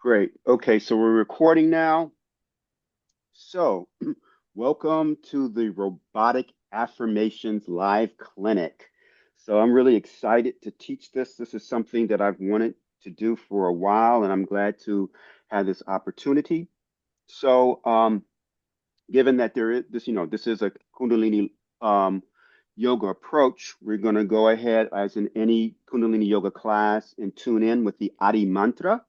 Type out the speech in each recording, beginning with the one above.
Great. Okay, so we're recording now. So, welcome to the Robotic Affirmations Live Clinic. So, I'm really excited to teach this. This is something that I've wanted to do for a while, and I'm glad to have this opportunity. So, given that there is this, this is a Kundalini um, yoga approach, we're going to go ahead, as in any Kundalini yoga class, and tune in with the Adi mantra,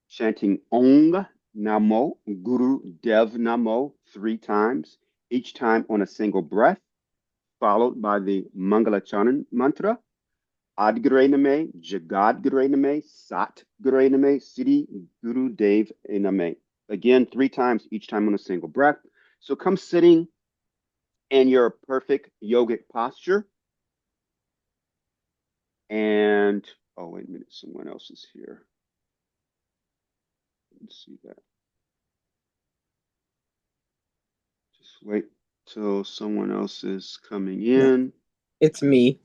chanting Ong Namo Guru Dev Namo 3 times, each time on a single breath, followed by the Mangalacharan mantra, Ad Gure Name, Jagad Gure Name, Sat Gure Name, Siddhi Guru Dev Name. Again, 3 times, each time on a single breath. So come sitting in your perfect yogic posture. And, oh, wait a minute, someone else is here. Let's see that. Just wait till someone else is coming No, in. it's me.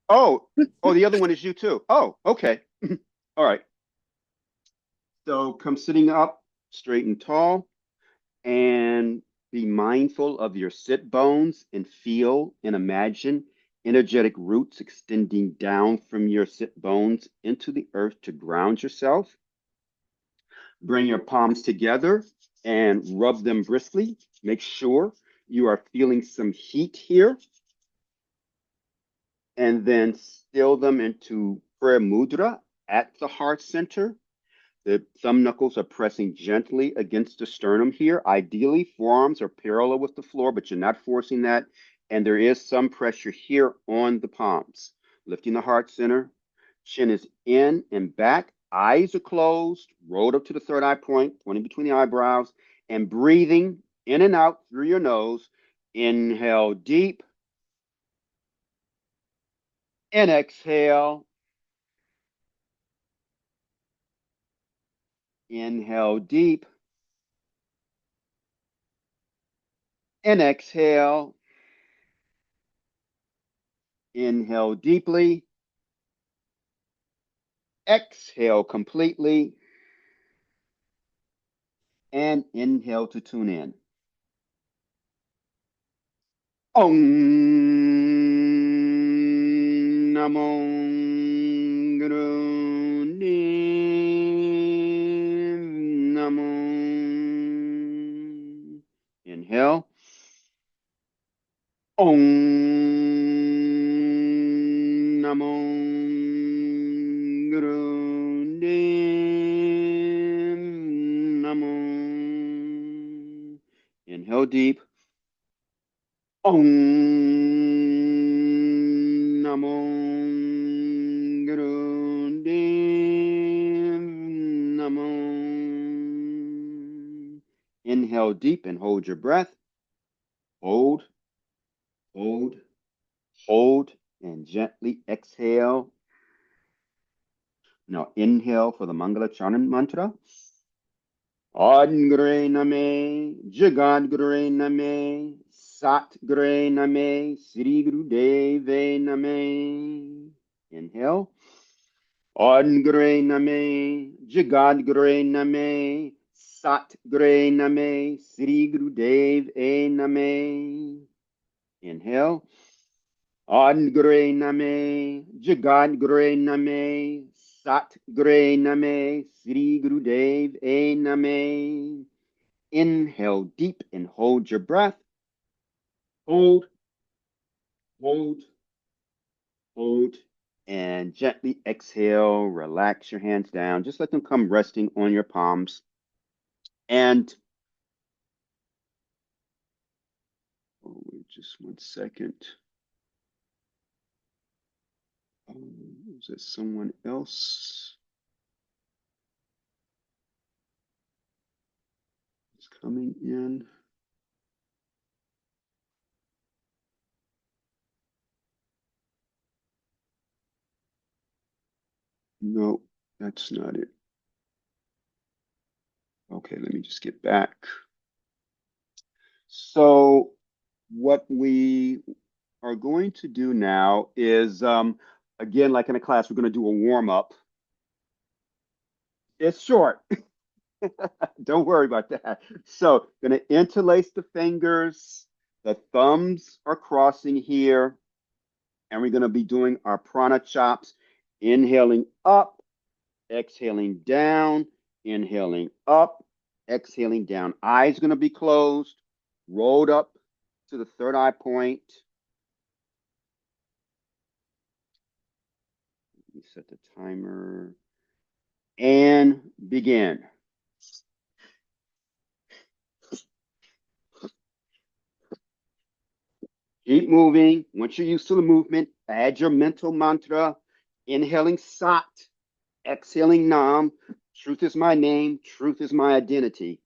Oh, oh, the other one is you too. Oh, okay. All right. So come sitting up straight and tall and be mindful of your sit bones and feel and imagine energetic roots extending down from your sit bones into the earth to ground yourself. Bring your palms together and rub them briskly. Make sure you are feeling some heat here, and then still them into prayer mudra at the heart center. The thumb knuckles are pressing gently against the sternum here. Ideally, forearms are parallel with the floor, but you're not forcing that. And there is some pressure here on the palms. Lifting the heart center. Chin is in and back. Eyes are closed, rolled up to the third eye point, pointing between the eyebrows, and breathing in and out through your nose. Inhale deep and exhale. Inhale deep and exhale. Inhale deeply. Exhale completely and inhale to tune in. Om Namo Guru Namo. Inhale. Om Namo Guru Namo. Inhale deep. Om Namo Guru Namo. Inhale deep and hold your breath. Hold, hold, hold, and gently exhale. Now inhale for the Mangala Charan mantra. Ad Gure Name, Jagad Gure Name, Sat Gure Name, Sri Guru Deve Name. Inhale. Ad Gure Name, Jagad Gure Name, Sat Gure Name, Sri Guru Deve Name. Inhale. Ad Gure Name, Jagad Gure Name, Sat Gure Name, Sri Guru Deve Name. Inhale deep and hold your breath. Hold, hold, hold, and gently exhale. Relax your hands down. Just let them come resting on your palms. And oh, wait just 1 second. Is it someone else is coming in? No, that's not it. Okay, let me just get back. So, what we are going to do now is, again, like in a class, we're going to do a warm up. It's short. Don't worry about that. So, going to interlace the fingers. The thumbs are crossing here, and we're going to be doing our prana chops. Inhaling up, exhaling down, inhaling up, exhaling down. Eyes going to be closed, rolled up to the third eye point. Let me set the timer and begin. Keep moving. Once you're used to the movement, add your mental mantra. Inhaling Sat, exhaling Nam. Truth is my name. Truth is my identity.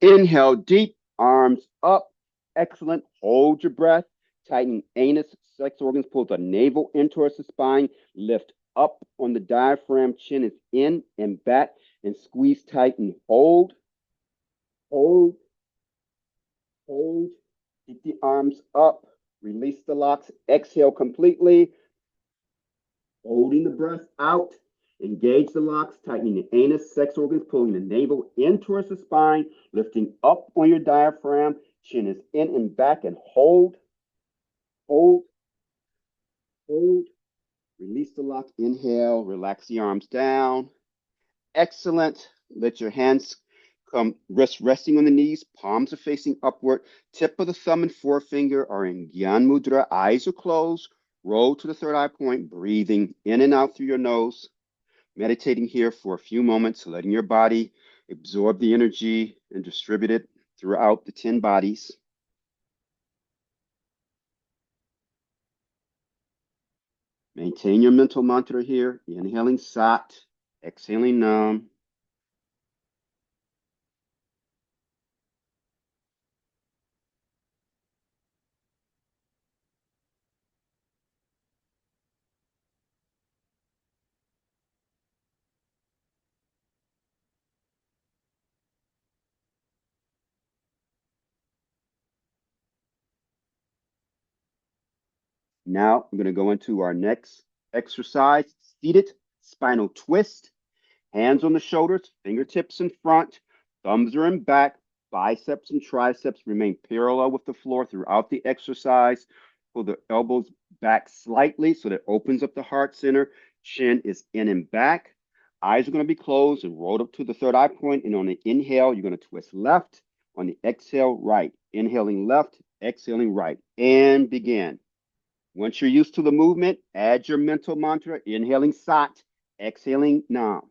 Inhale deep, arms up. Excellent. Hold your breath. Tighten anus, sex organs, pull the navel in towards the spine. Lift up on the diaphragm. Chin is in and back, and squeeze tight and hold, hold, hold. Keep the arms up. Release the locks. Exhale completely. Holding the breath out. Engage the locks, tightening the anus, sex organs, pulling the navel in towards the spine, lifting up on your diaphragm. Chin is in and back, and hold, hold, hold. Release the lock. Inhale. Relax the arms down. Excellent. Let your hands come resting on the knees. Palms are facing upward. Tip of the thumb and forefinger are in Gyan Mudra. Eyes are closed. Roll to the third eye point, breathing in and out through your nose. Meditating here for a few moments, letting your body absorb the energy and distribute it throughout the 10 bodies. Maintain your mental mantra here. Inhaling Sat, exhaling Nam. Now I'm going to go into our next exercise, seated spinal twist. Hands on the shoulders, fingertips in front, thumbs are in back, biceps and triceps remain parallel with the floor throughout the exercise. Pull the elbows back slightly so that opens up the heart center. Chin is in and back. Eyes are going to be closed and rolled up to the third eye point. And on the inhale, you're going to twist left. On the exhale, right. Inhaling left, exhaling right. And begin. Once you're used to the movement, add your mental mantra. Inhaling Sat, exhaling Nam.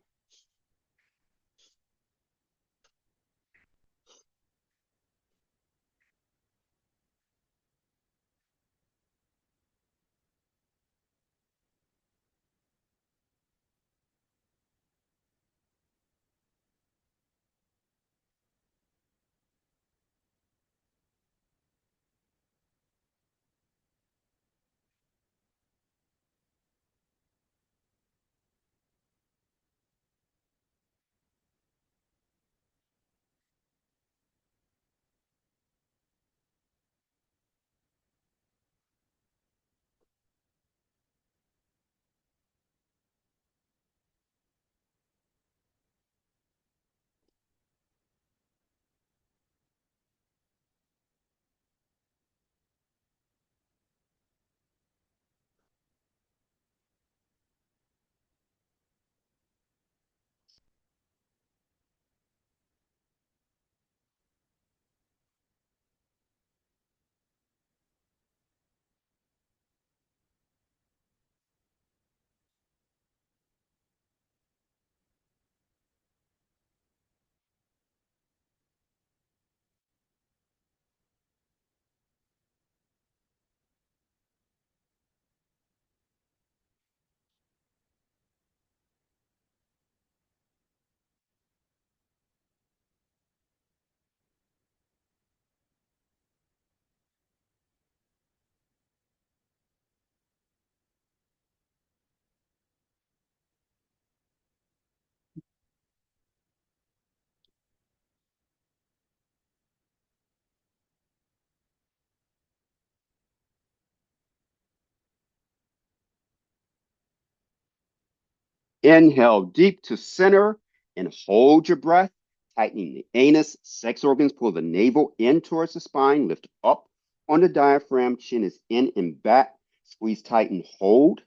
Inhale deep to center and hold your breath, tightening the anus, sex organs, pull the navel in towards the spine, lift up on the diaphragm, chin is in and back, squeeze tight and hold,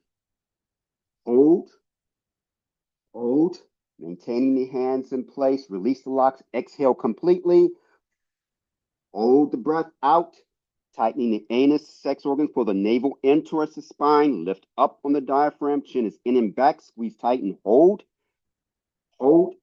hold, hold, maintaining the hands in place, release the locks, exhale completely, hold the breath out, tightening the anus, sex organs, pull the navel in towards the spine, lift up on the diaphragm, chin is in and back, squeeze tight and hold, hold,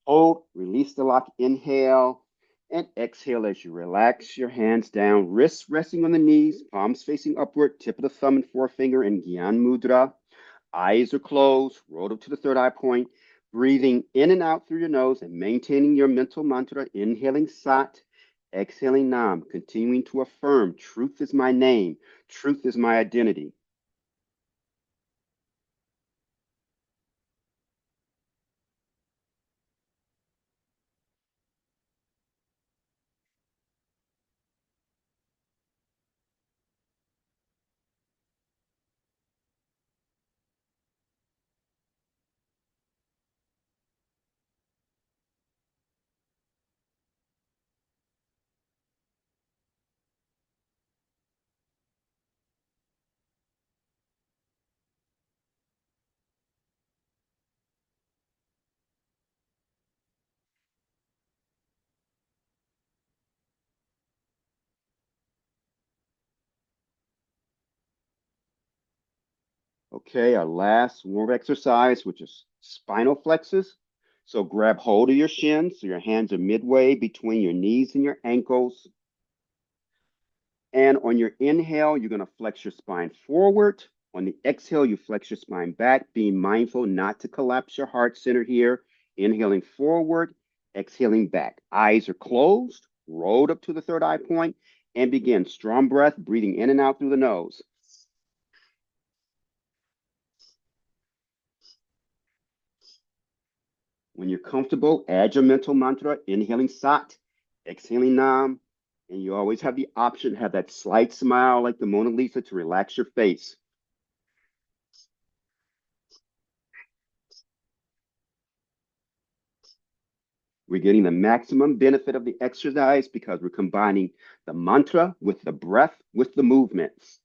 hold, release the lock, inhale, and exhale as you relax your hands down, wrists resting on the knees, palms facing upward, tip of the thumb and forefinger in Gyan Mudra. Eyes are closed, rolled up to the third eye point, breathing in and out through your nose and maintaining your mental mantra, inhaling Sat, exhaling Nam, continuing to affirm, truth is my name, truth is my identity. Okay, our last warm exercise, which is spinal flexors. So grab hold of your shins so your hands are midway between your knees and your ankles. And on your inhale, you're going to flex your spine forward. On the exhale, you flex your spine back, being mindful not to collapse your heart center here. Inhaling forward, exhaling back. Eyes are closed, rolled up to the third eye point, and begin. Strong breath, breathing in and out through the nose. When you're comfortable, add your mental mantra, inhaling Sat, exhaling Nam, and you always have the option to have that slight smile like the Mona Lisa to relax your face. We're getting the maximum benefit of the exercise because we're combining the mantra with the breath with the movements.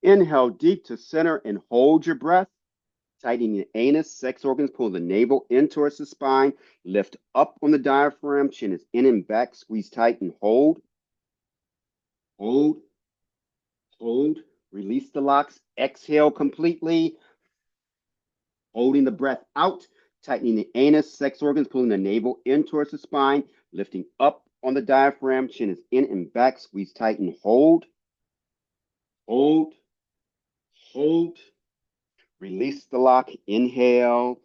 Inhale deep to center and hold your breath. Tightening the anus, sex organs, pull the navel in towards the spine. Lift up on the diaphragm, chin is in and back. Squeeze tight and hold, hold, hold. Release the locks. Exhale completely, holding the breath out. Tightening the anus, sex organs, pulling the navel in towards the spine. Lifting up on the diaphragm, chin is in and back. Squeeze tight and hold, hold, hold. Release the lock. Inhale.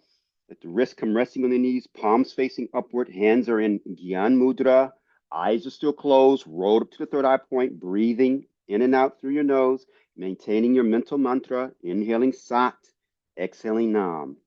Let the wrists come resting on the knees, palms facing upward. Hands are in Gyan Mudra. Eyes are still closed. Rolled up to the third eye point. Breathing in and out through your nose. Maintaining your mental mantra. Inhaling Sat. Exhaling Nam.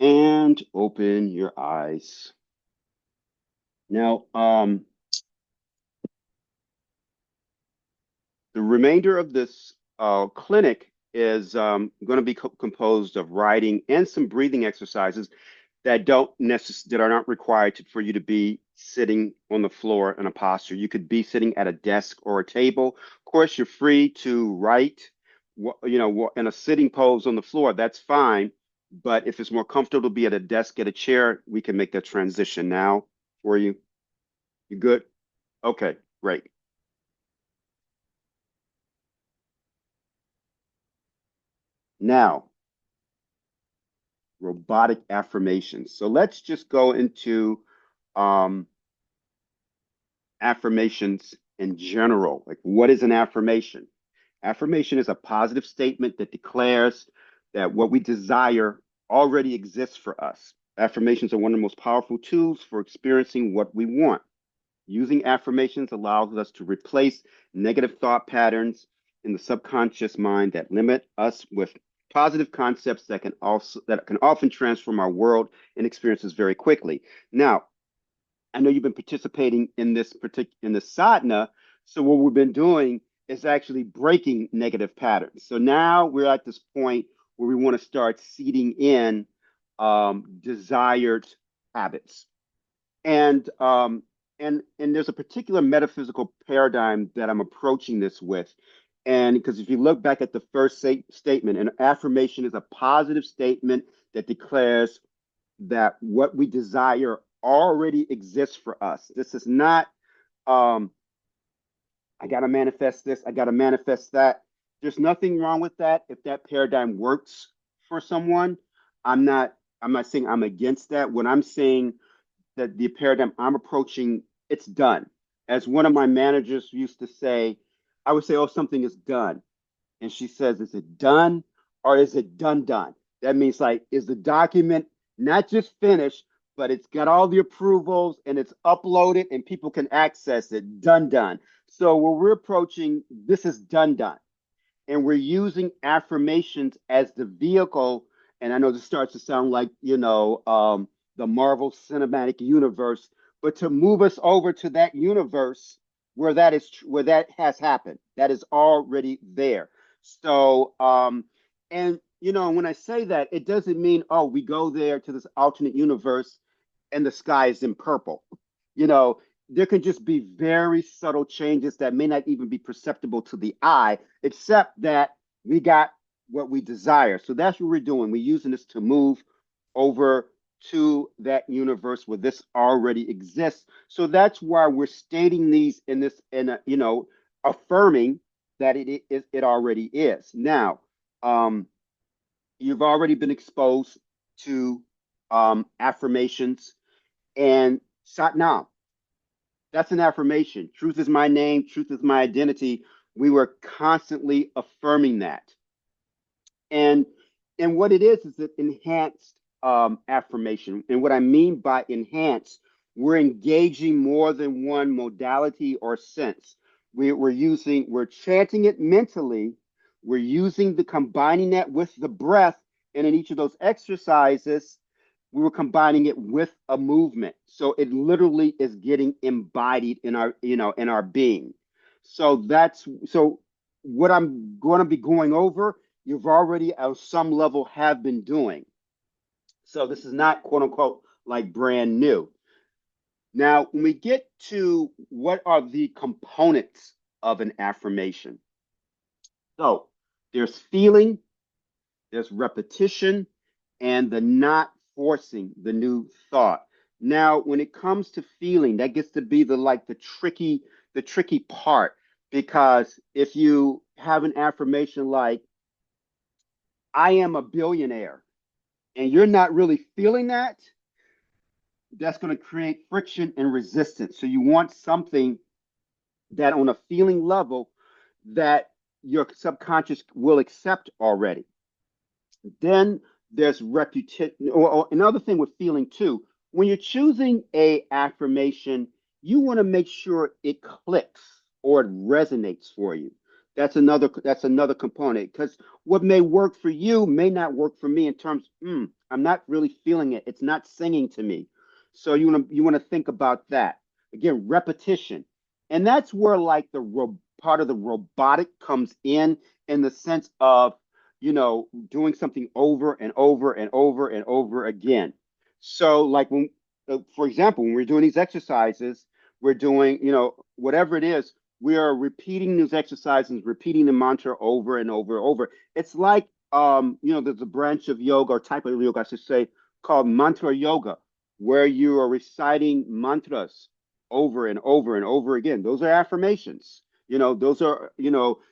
And open your eyes. Now, the remainder of this clinic is going to be composed of writing and some breathing exercises that that are not required for you to be sitting on the floor in a posture. You could be sitting at a desk or a table. Of course, you're free to write, in a sitting pose on the floor. That's fine. But if it's more comfortable to be at a desk, at a chair, we can make that transition now for you. You good? Okay, great. Now, robotic affirmations. So let's just go into um, affirmations in general. Like, what is an affirmation? Affirmation is a positive statement that declares that what we desire already exists for us. Affirmations are one of the most powerful tools for experiencing what we want. Using affirmations allows us to replace negative thought patterns in the subconscious mind that limit us with positive concepts that can often transform our world and experiences very quickly. Now, I know you've been participating in this sadhana. So what we've been doing is actually breaking negative patterns. So now we're at this point where we want to start seeding in desired habits. And and there's a particular metaphysical paradigm that I'm approaching this with. And because if you look back at the first statement, an affirmation is a positive statement that declares that what we desire already exists for us. This is not, um, I got to manifest this, I got to manifest that. There's nothing wrong with that if that paradigm works for someone. I'm not, I'm not saying I'm against that. What I'm saying that the paradigm I'm approaching, it's done. As one of my managers used to say, I would say, oh, something is done. And she says, is it done or is it done done? That means like, is the document not just finished, but it's got all the approvals and it's uploaded and people can access it, done done. So when we're approaching, this is done done and we're using affirmations as the vehicle. And I know this starts to sound like, the Marvel Cinematic Universe, but to move us over to that universe where that has happened, that is already there. So, and when I say that, it doesn't mean, oh, we go there to this alternate universe and the sky is in purple. You know, there can just be very subtle changes that may not even be perceptible to the eye, except that we got what we desire. So that's what we're doing. We're using this to move over to that universe where this already exists. So that's why we're stating these in this, affirming that it already is. Now, um, you've already been exposed to affirmations and Satnam. That's an affirmation. Truth is my name, truth is my identity. We were constantly affirming that. And what it is an enhanced affirmation. And what I mean by enhanced, we're engaging more than one modality or sense. We're chanting it mentally. We're combining that with the breath. And in each of those exercises, we were combining it with a movement. So it literally is getting embodied in our being. So what I'm going to be going over, you've already at some level have been doing. So this is not quote unquote like brand new. Now, when we get to what are the components of an affirmation. So there's feeling, there's repetition, and the not forcing the new thought. Now, when it comes to feeling, that gets to be the tricky part, because if you have an affirmation like I am a billionaire and you're not really feeling that, that's going to create friction and resistance. So you want something that on a feeling level that your subconscious will accept already. Then there's reputation. Or another thing with feeling too, when you're choosing a affirmation, you want to make sure it clicks or it resonates for you. That's another component, because what may work for you may not work for me in terms, I'm not really feeling it. It's not singing to me. So you want to think about that. Again, repetition. And that's where like part of the robotic comes in the sense of doing something over and over and over and over again. So, like for example, when we're doing these exercises, we're doing, whatever it is, we are repeating these exercises, repeating the mantra over and over and over. It's like, there's a branch of yoga or type of yoga, I should say, called mantra yoga, where you are reciting mantras over and over and over again. Those are affirmations. Those are,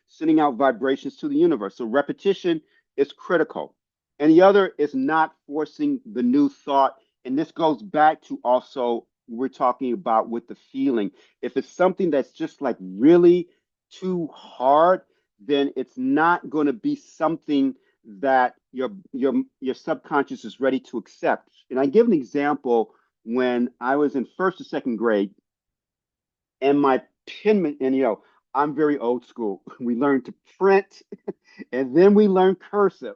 sending out vibrations to the universe. So repetition is critical. And the other is not forcing the new thought. And this goes back to also we're talking about with the feeling. If it's something that's just like really too hard, then it's not going to be something that your subconscious is ready to accept. And I give an example when I was in first or second grade, and my penman, and I'm very old school. We learned to print, and then we learned cursive.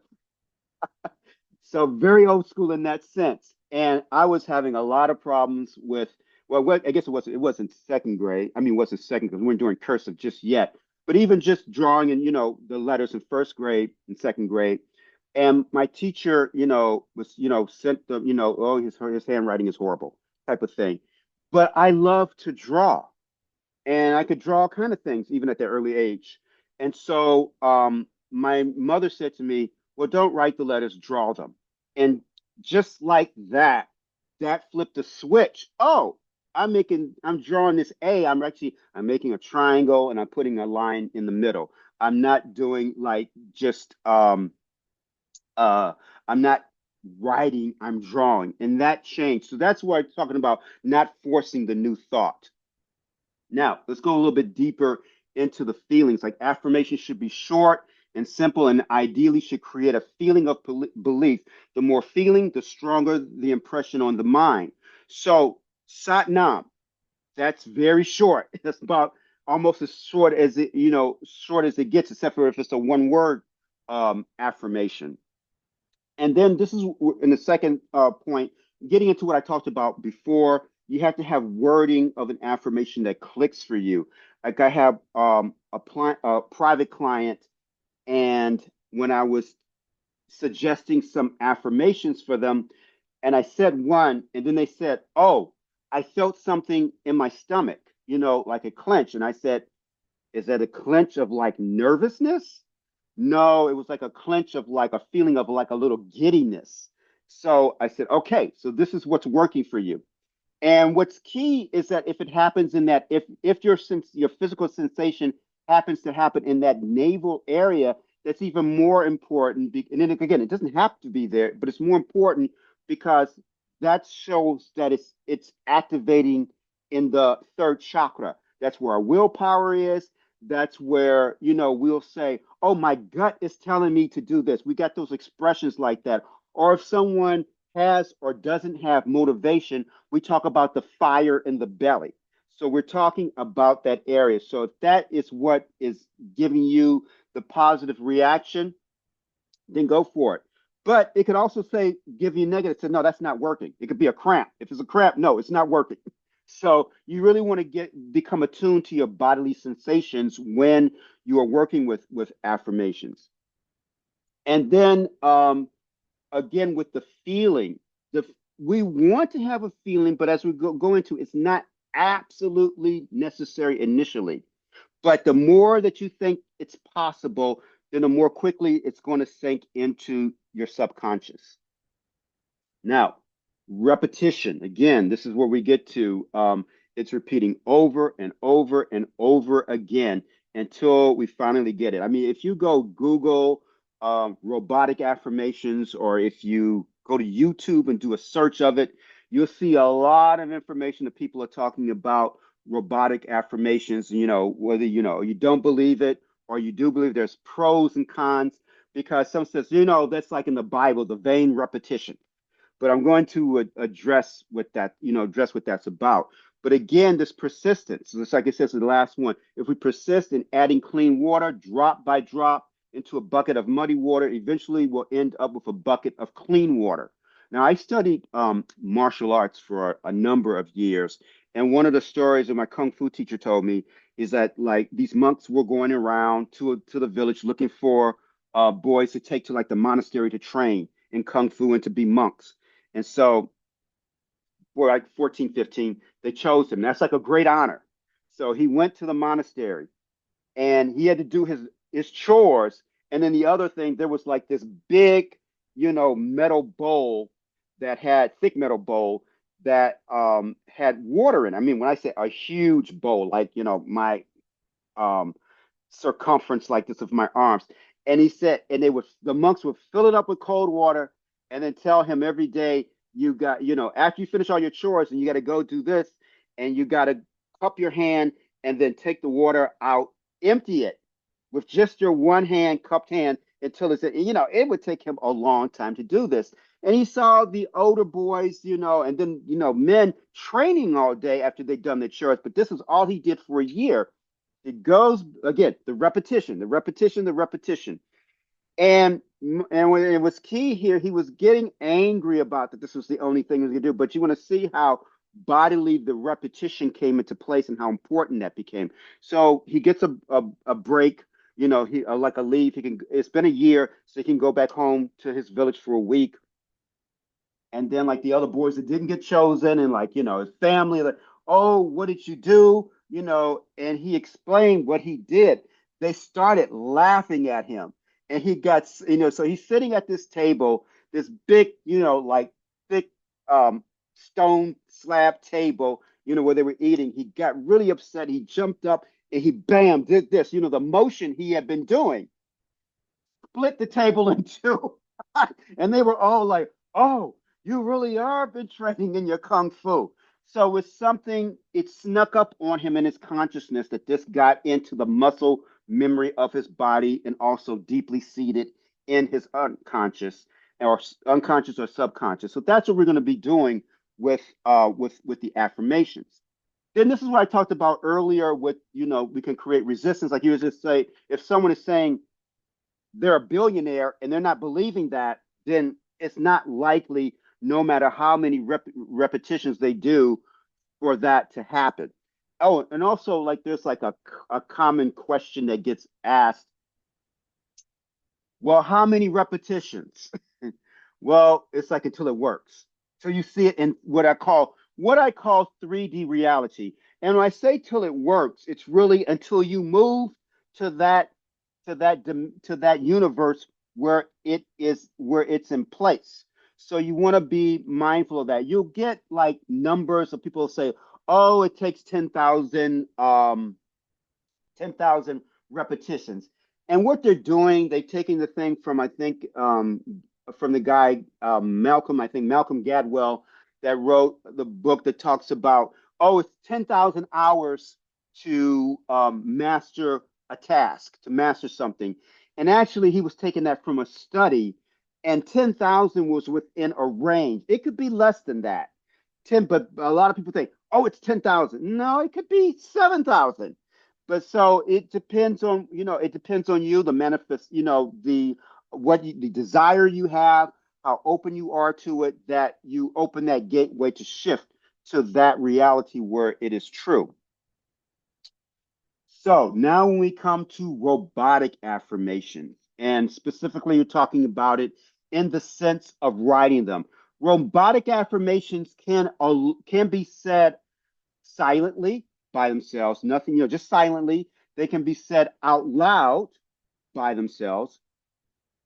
So very old school in that sense. And I was having a lot of problems with, well, I guess it wasn't second grade. I mean, it wasn't second because we weren't doing cursive just yet. But even just drawing in, the letters in first grade and second grade. And my teacher, was, sent the, oh, his handwriting is horrible type of thing. But I love to draw, and I could draw all kind of things even at that early age. And so my mother said to me, "Well, don't write the letters, draw them." And just like that, that flipped a switch. Oh, I'm drawing this A. I'm making a triangle and I'm putting a line in the middle. I'm not doing like just uh I'm not writing, I'm drawing. And that changed. So that's why I'm talking about not forcing the new thought. Now, let's go a little bit deeper into the feelings. Like affirmation should be short and simple, and ideally should create a feeling of belief. The more feeling, the stronger the impression on the mind. So, Sat Nam, that's very short. That's about almost as short as it gets, except for if it's a one word affirmation. And then this is in the second point, getting into what I talked about before. You have to have wording of an affirmation that clicks for you. Like I have a private client, and when I was suggesting some affirmations for them, and I said one, and then they said, "Oh, I felt something in my stomach, like a clench." And I said, "Is that a clench of like nervousness?" No, it was like a clench of like a feeling of like a little giddiness. So I said, "Okay, so this is what's working for you." And what's key is that if it happens in that, if your physical sensation happens to happen in that navel area, that's even more important. And then again, it doesn't have to be there, but it's more important because that shows that it's activating in the third chakra. That's where our willpower is. That's where, we'll say, "Oh, my gut is telling me to do this." We got those expressions like that. Or if someone has or doesn't have motivation, we talk about the fire in the belly. So we're talking about that area. So if that is what is giving you the positive reaction, then go for it. But it could also give you negative, say, "No, that's not working." It could be a cramp. If it's a cramp, no, it's not working. So you really want to become attuned to your bodily sensations when you are working with affirmations. And then again with the feeling, the we want to have a feeling, but as we go into, it's not absolutely necessary initially. But the more that you think it's possible, then the more quickly it's going to sink into your subconscious. Now, repetition, again, this is where we get to it's repeating over and over and over again until we finally get it. I mean, if you go Google robotic affirmations, or if you go to YouTube and do a search of it, you'll see a lot of information that people are talking about robotic affirmations. Whether you don't believe it or you do believe, there's pros and cons, because some says, that's like in the Bible, the vain repetition, but I'm going to address what address what that's about. But again, this persistence, just like it says in the last one, if we persist in adding clean water drop by drop into a bucket of muddy water, eventually we'll end up with a bucket of clean water. Now, I studied martial arts for a number of years, and one of the stories that my kung fu teacher told me is that like these monks were going around to the village looking for boys to take to like the monastery to train in kung fu and to be monks. And so for like 14, 15, they chose him. That's like a great honor. So he went to the monastery and he had to do his chores. And then the other thing, there was like this big, metal bowl that had thick metal bowl that had water in it. I mean, when I say a huge bowl, like, my um circumference like this of my arms. And he said, and the monks would fill it up with cold water and then tell him every day, you got, after you finish all your chores and you got to go do this, and you got to cup your hand and then take the water out, empty it with just your one hand, cupped hand, until it would take him a long time to do this. And he saw the older boys, and then, men training all day after they'd done their chores. But this is all he did for a year. It goes again, the repetition, the repetition, the repetition. And when it was key here, he was getting angry about that this was the only thing he was gonna do. But you want to see how bodily the repetition came into place and how important that became. So he gets a break, he like a leave. It's been a year, so he can go back home to his village for a week. And then like the other boys that didn't get chosen, and like his family, like, oh, what did you do, and he explained what he did. They started laughing at him, and he got, so he's sitting at this table, this big, like thick stone slab table, where they were eating. He got really upset. He jumped up and he bam did this, the motion he had been doing split the table in two. And they were all like, oh, you really are been training in your kung fu. So it's something, it snuck up on him in his consciousness that this got into the muscle memory of his body, and also deeply seated in his unconscious, or unconscious or subconscious. So that's what we're going to be doing with the affirmations. Then this is what I talked about earlier with, we can create resistance. Like you just say, if someone is saying they're a billionaire and they're not believing that, then it's not likely, no matter how many repetitions they do, for that to happen. Oh, and also like there's like a common question that gets asked. Well, how many repetitions? Well, it's like until it works. So you see it in what I call 3D reality. And when I say till it works, it's really until you move to that universe where it's in place. So you want to be mindful of that. You'll get like numbers of people say, "Oh, it takes 10,000 repetitions." And what they're doing, they're taking the thing from, I think, from the guy, Malcolm, I think Malcolm Gladwell, that wrote the book that talks about, oh, it's 10,000 hours to master a task, to master something. And actually, he was taking that from a study, and 10,000 was within a range. It could be less than that. 10, but a lot of people think, oh, it's 10,000. No, it could be 7,000. But so it depends on you, the manifest, the desire you have, how open you are to it, that you open that gateway to shift to that reality where it is true. So now when we come to robotic affirmations, and specifically you're talking about it in the sense of writing them. Robotic affirmations can be said silently by themselves, nothing, just silently. They can be said out loud by themselves,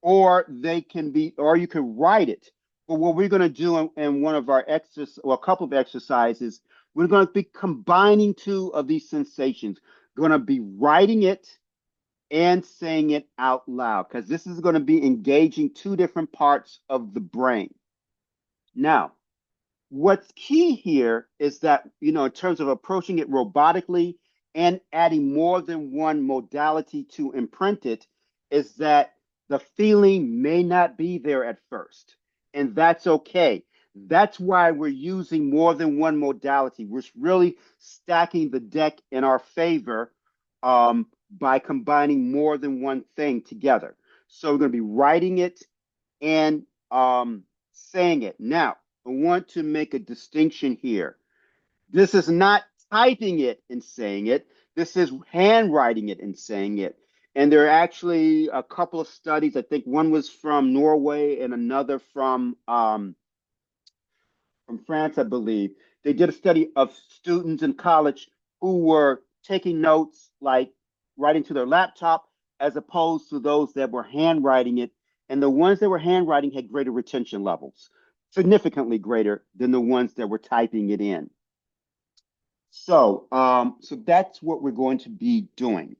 or they can be, or you can write it. But what we're going to do in one of our exercises, or a couple of exercises, we're going to be combining two of these sensations. We're going to be writing it and saying it out loud, because this is going to be engaging two different parts of the brain. Now, what's key here is that, in terms of approaching it robotically and adding more than one modality to imprint it, is that the feeling may not be there at first. And that's okay. That's why we're using more than one modality. We're really stacking the deck in our favor by combining more than one thing together. So we're going to be writing it and saying it. Now, I want to make a distinction here. This is not typing it and saying it. This is handwriting it and saying it. And there are actually a couple of studies. I think one was from Norway and another from France, I believe. They did a study of students in college who were taking notes, like writing to their laptop, as opposed to those that were handwriting it. And the ones that were handwriting had greater retention levels, significantly greater than the ones that were typing it in. So that's what we're going to be doing.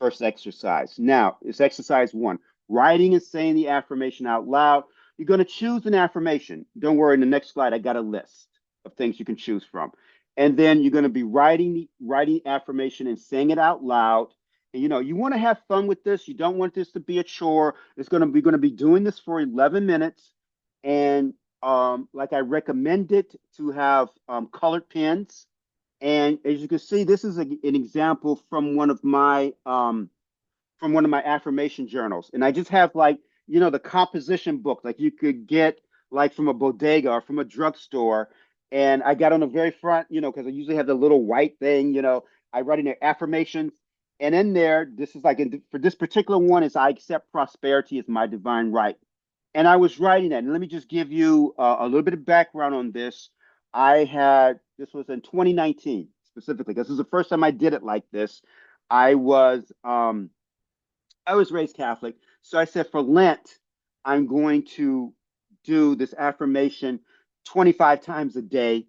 First exercise. Now, it's exercise one, writing and saying the affirmation out loud. You're going to choose an affirmation. Don't worry, in the next slide, I got a list of things you can choose from. And then you're going to be writing affirmation and saying it out loud. And you want to have fun with this. You don't want this to be a chore. We're going to be doing this for 11 minutes. And like I recommended to have colored pens. And as you can see, this is an example from one of my affirmation journals. And I just have, like, the composition book, like you could get like from a bodega or from a drugstore. And I got on the very front, because I usually have the little white thing, I write in there affirmations. And in there, this is like, for this particular one, is I accept prosperity as my divine right. And I was writing that. And let me just give you a little bit of background on this. This was in 2019 specifically, because this is the first time I did it like this. I was raised Catholic. So I said, for Lent, I'm going to do this affirmation 25 times a day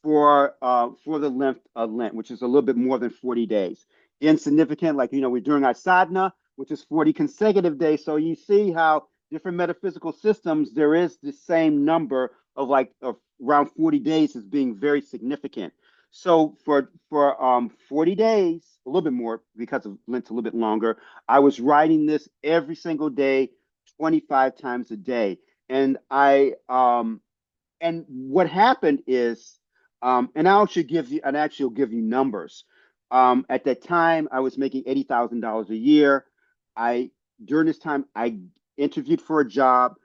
for the length of Lent, which is a little bit more than 40 days. Insignificant, like, we're doing our sadhana, which is 40 consecutive days. So you see how different metaphysical systems, there is the same number of around 40 days as being very significant. So for 40 days, a little bit more because of Lent's a little bit longer, I was writing this every single day, 25 times a day. And and what happened is, and I'll actually give you numbers. At that time, I was making $80,000 a year. During this time, I interviewed for a job,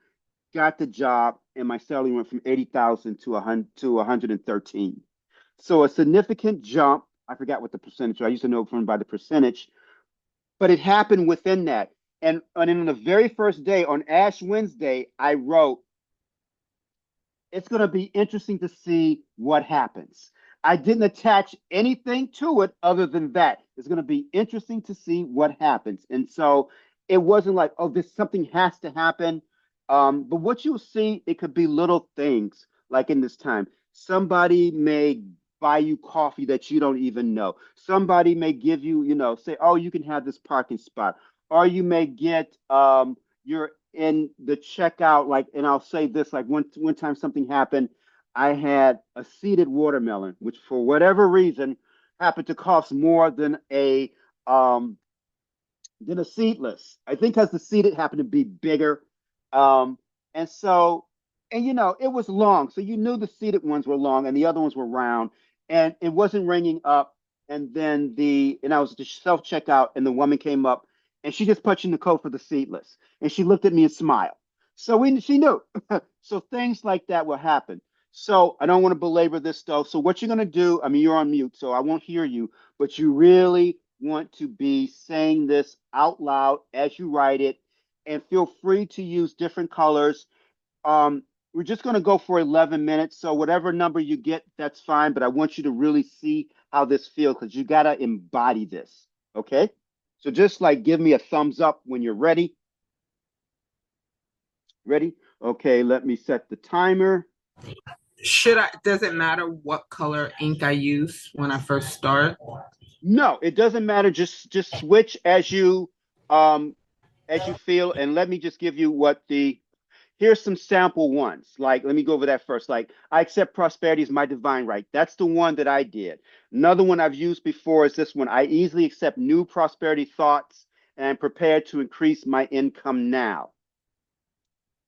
got the job, and my salary went from 80,000 to 113. So a significant jump. I forgot what the percentage. I used to know from by the percentage, but it happened within that. And on the very first day, on Ash Wednesday, I wrote, it's going to be interesting to see what happens. I didn't attach anything to it other than that. It's going to be interesting to see what happens. And so it wasn't like, oh, this something has to happen. But what you'll see, it could be little things like in this time. Somebody may buy you coffee that you don't even know. Somebody may give you, say, oh, you can have this parking spot. Or you may get your in the checkout, like, and I'll say this, like one time something happened. I had a seeded watermelon, which for whatever reason happened to cost more than a seedless. I think because the seeded happened to be bigger. Um, and so, and it was long. So you knew the seeded ones were long and the other ones were round, and it wasn't ringing up. And I was at the self checkout, and the woman came up and she just punched in the code for the seedless. And she looked at me and smiled. So she knew. So things like that will happen. So I don't want to belabor this stuff. So what you're going to do, I mean, you're on mute, so I won't hear you, but you really want to be saying this out loud as you write it, and feel free to use different colors. We're just going to go for 11 minutes. So whatever number you get, that's fine. But I want you to really see how this feels, because you got to embody this. Okay. So just like give me a thumbs up when you're ready. Ready? Okay, let me set the timer. Does it matter what color ink I use when I first start? No, it doesn't matter. Just switch um as you feel. And let me just give you what the here's some sample ones. Like, let me go over that first. Like, I accept prosperity as my divine right. That's the one that I did. Another one I've used before is this one. I easily accept new prosperity thoughts and I'm prepared to increase my income now.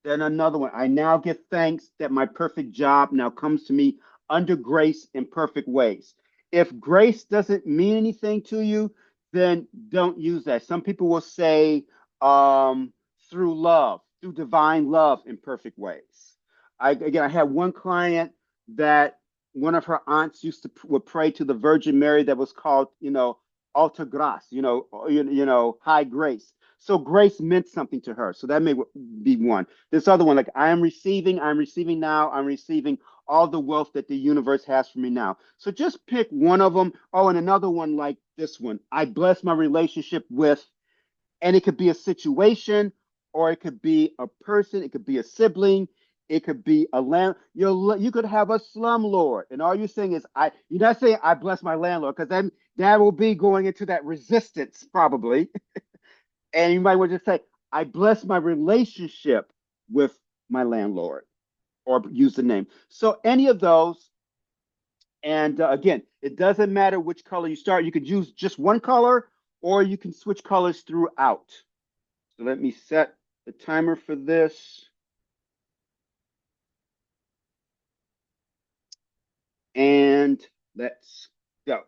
Then another one. I now give thanks that my perfect job now comes to me under grace in perfect ways. If grace doesn't mean anything to you, then don't use that. Some people will say through love, through divine love in perfect ways. I had one client that one of her aunts used to would pray to the Virgin Mary that was called, alta grace, high grace. So grace meant something to her. So that may be one. This other one, like I'm receiving now, I'm receiving all the wealth that the universe has for me now. So just pick one of them. Oh, and another one like this one. I bless my relationship with, and it could be a situation, or it could be a person, it could be a sibling, it could be a land. You could have a slumlord, and all you're saying is You're not saying I bless my landlord because then that will be going into that resistance probably. And you might want to just say, I bless my relationship with my landlord or use the name. So any of those. And again, it doesn't matter which color you start. You could use just one color or you can switch colors throughout. So let me set the timer for this. And let's go.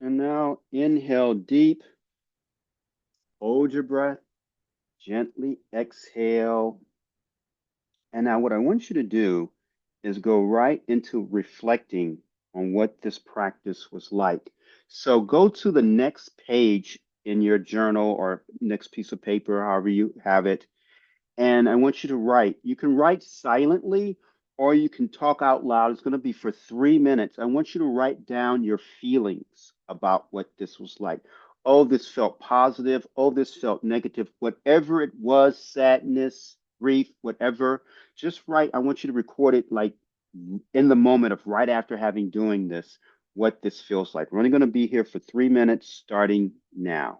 And now inhale deep, hold your breath, gently exhale. And now what I want you to do is go right into reflecting on what this practice was like. So go to the next page in your journal or next piece of paper, however you have it, and I want you to write. You can write silently or you can talk out loud. It's going to be for 3 minutes. I want you to write down your feelings about what this was like. Oh, this felt positive. Oh, this felt negative. Whatever it was, sadness, grief, whatever, just write. I want you to record it like in the moment of right after having doing this, what this feels like. We're only going to be here for 3 minutes starting now.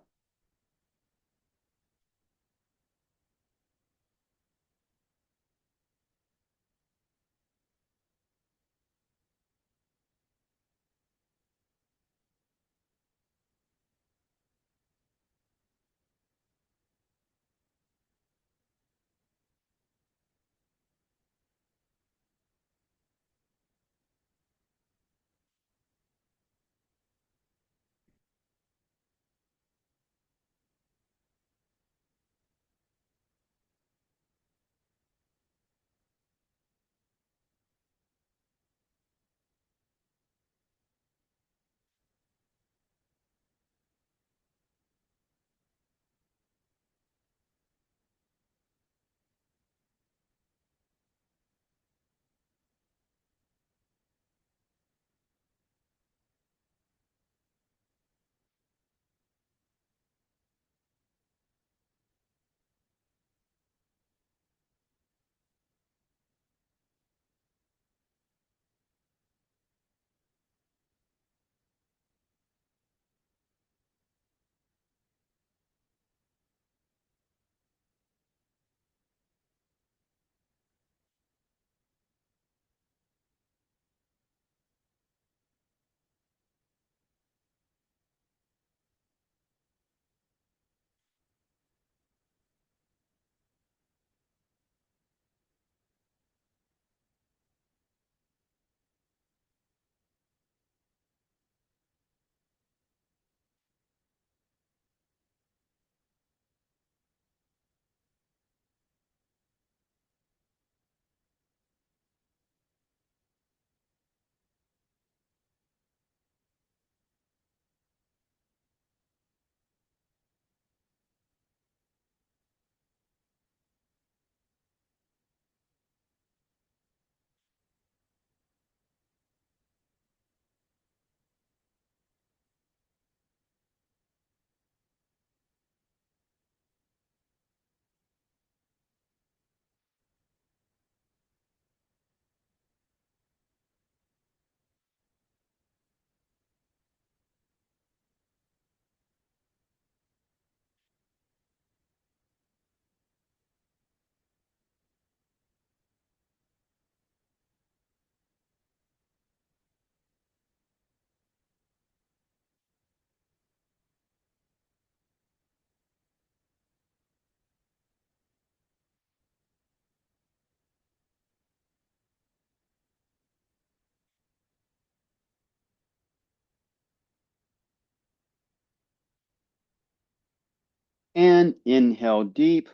And inhale deep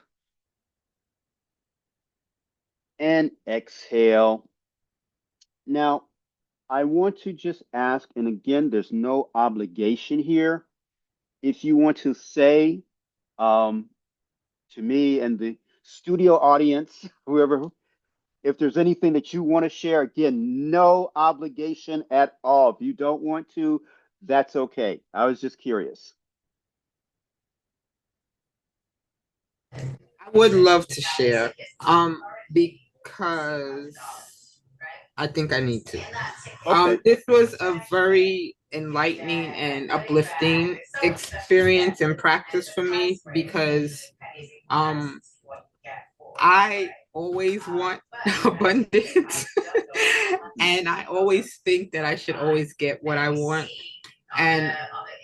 and exhale. Now, I want to just ask, and again, there's no obligation here. If you want to say um, to me and the studio audience, whoever, if there's anything that you want to share, again, no obligation at all. If you don't want to, that's okay. I was just curious. I would love to share, because I think I need to. Okay. This was a very enlightening and uplifting experience and practice for me because um, I always want abundance, and I always think that I should always get what I want. And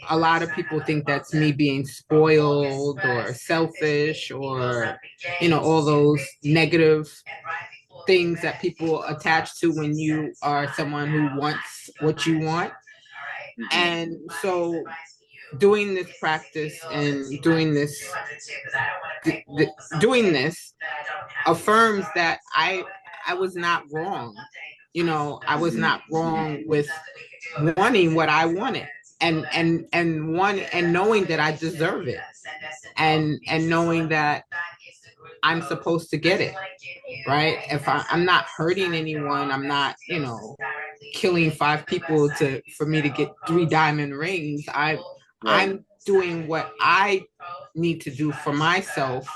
a lot of people think that's me being spoiled or selfish or, all those negative things that people attach to when you are someone who wants what you want. Hmm. And so doing this practice and doing this affirms that I was not wrong. I was Hmm. not Hmm. wrong with wanting what I wanted, and knowing that I deserve it, and knowing that I'm supposed to get it, right? If I'm not hurting anyone, I'm not, killing five people for me to get 3 diamond rings. Right. I'm doing what I need to do for myself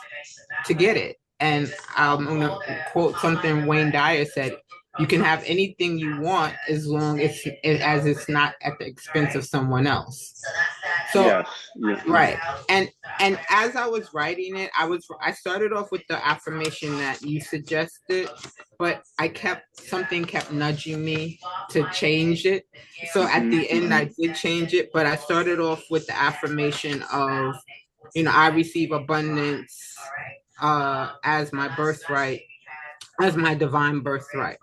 to get it. And I'm gonna quote something Wayne Dyer said: "You can have anything you want as long as it's not at the expense of someone else." So Yes. Yeah. right. And as I was writing it, I started off with the affirmation that you suggested, but something kept nudging me to change it. So at Hmm. the end Hmm. I did change it, but I started off with the affirmation of, I receive abundance as my birthright, as my divine birthright.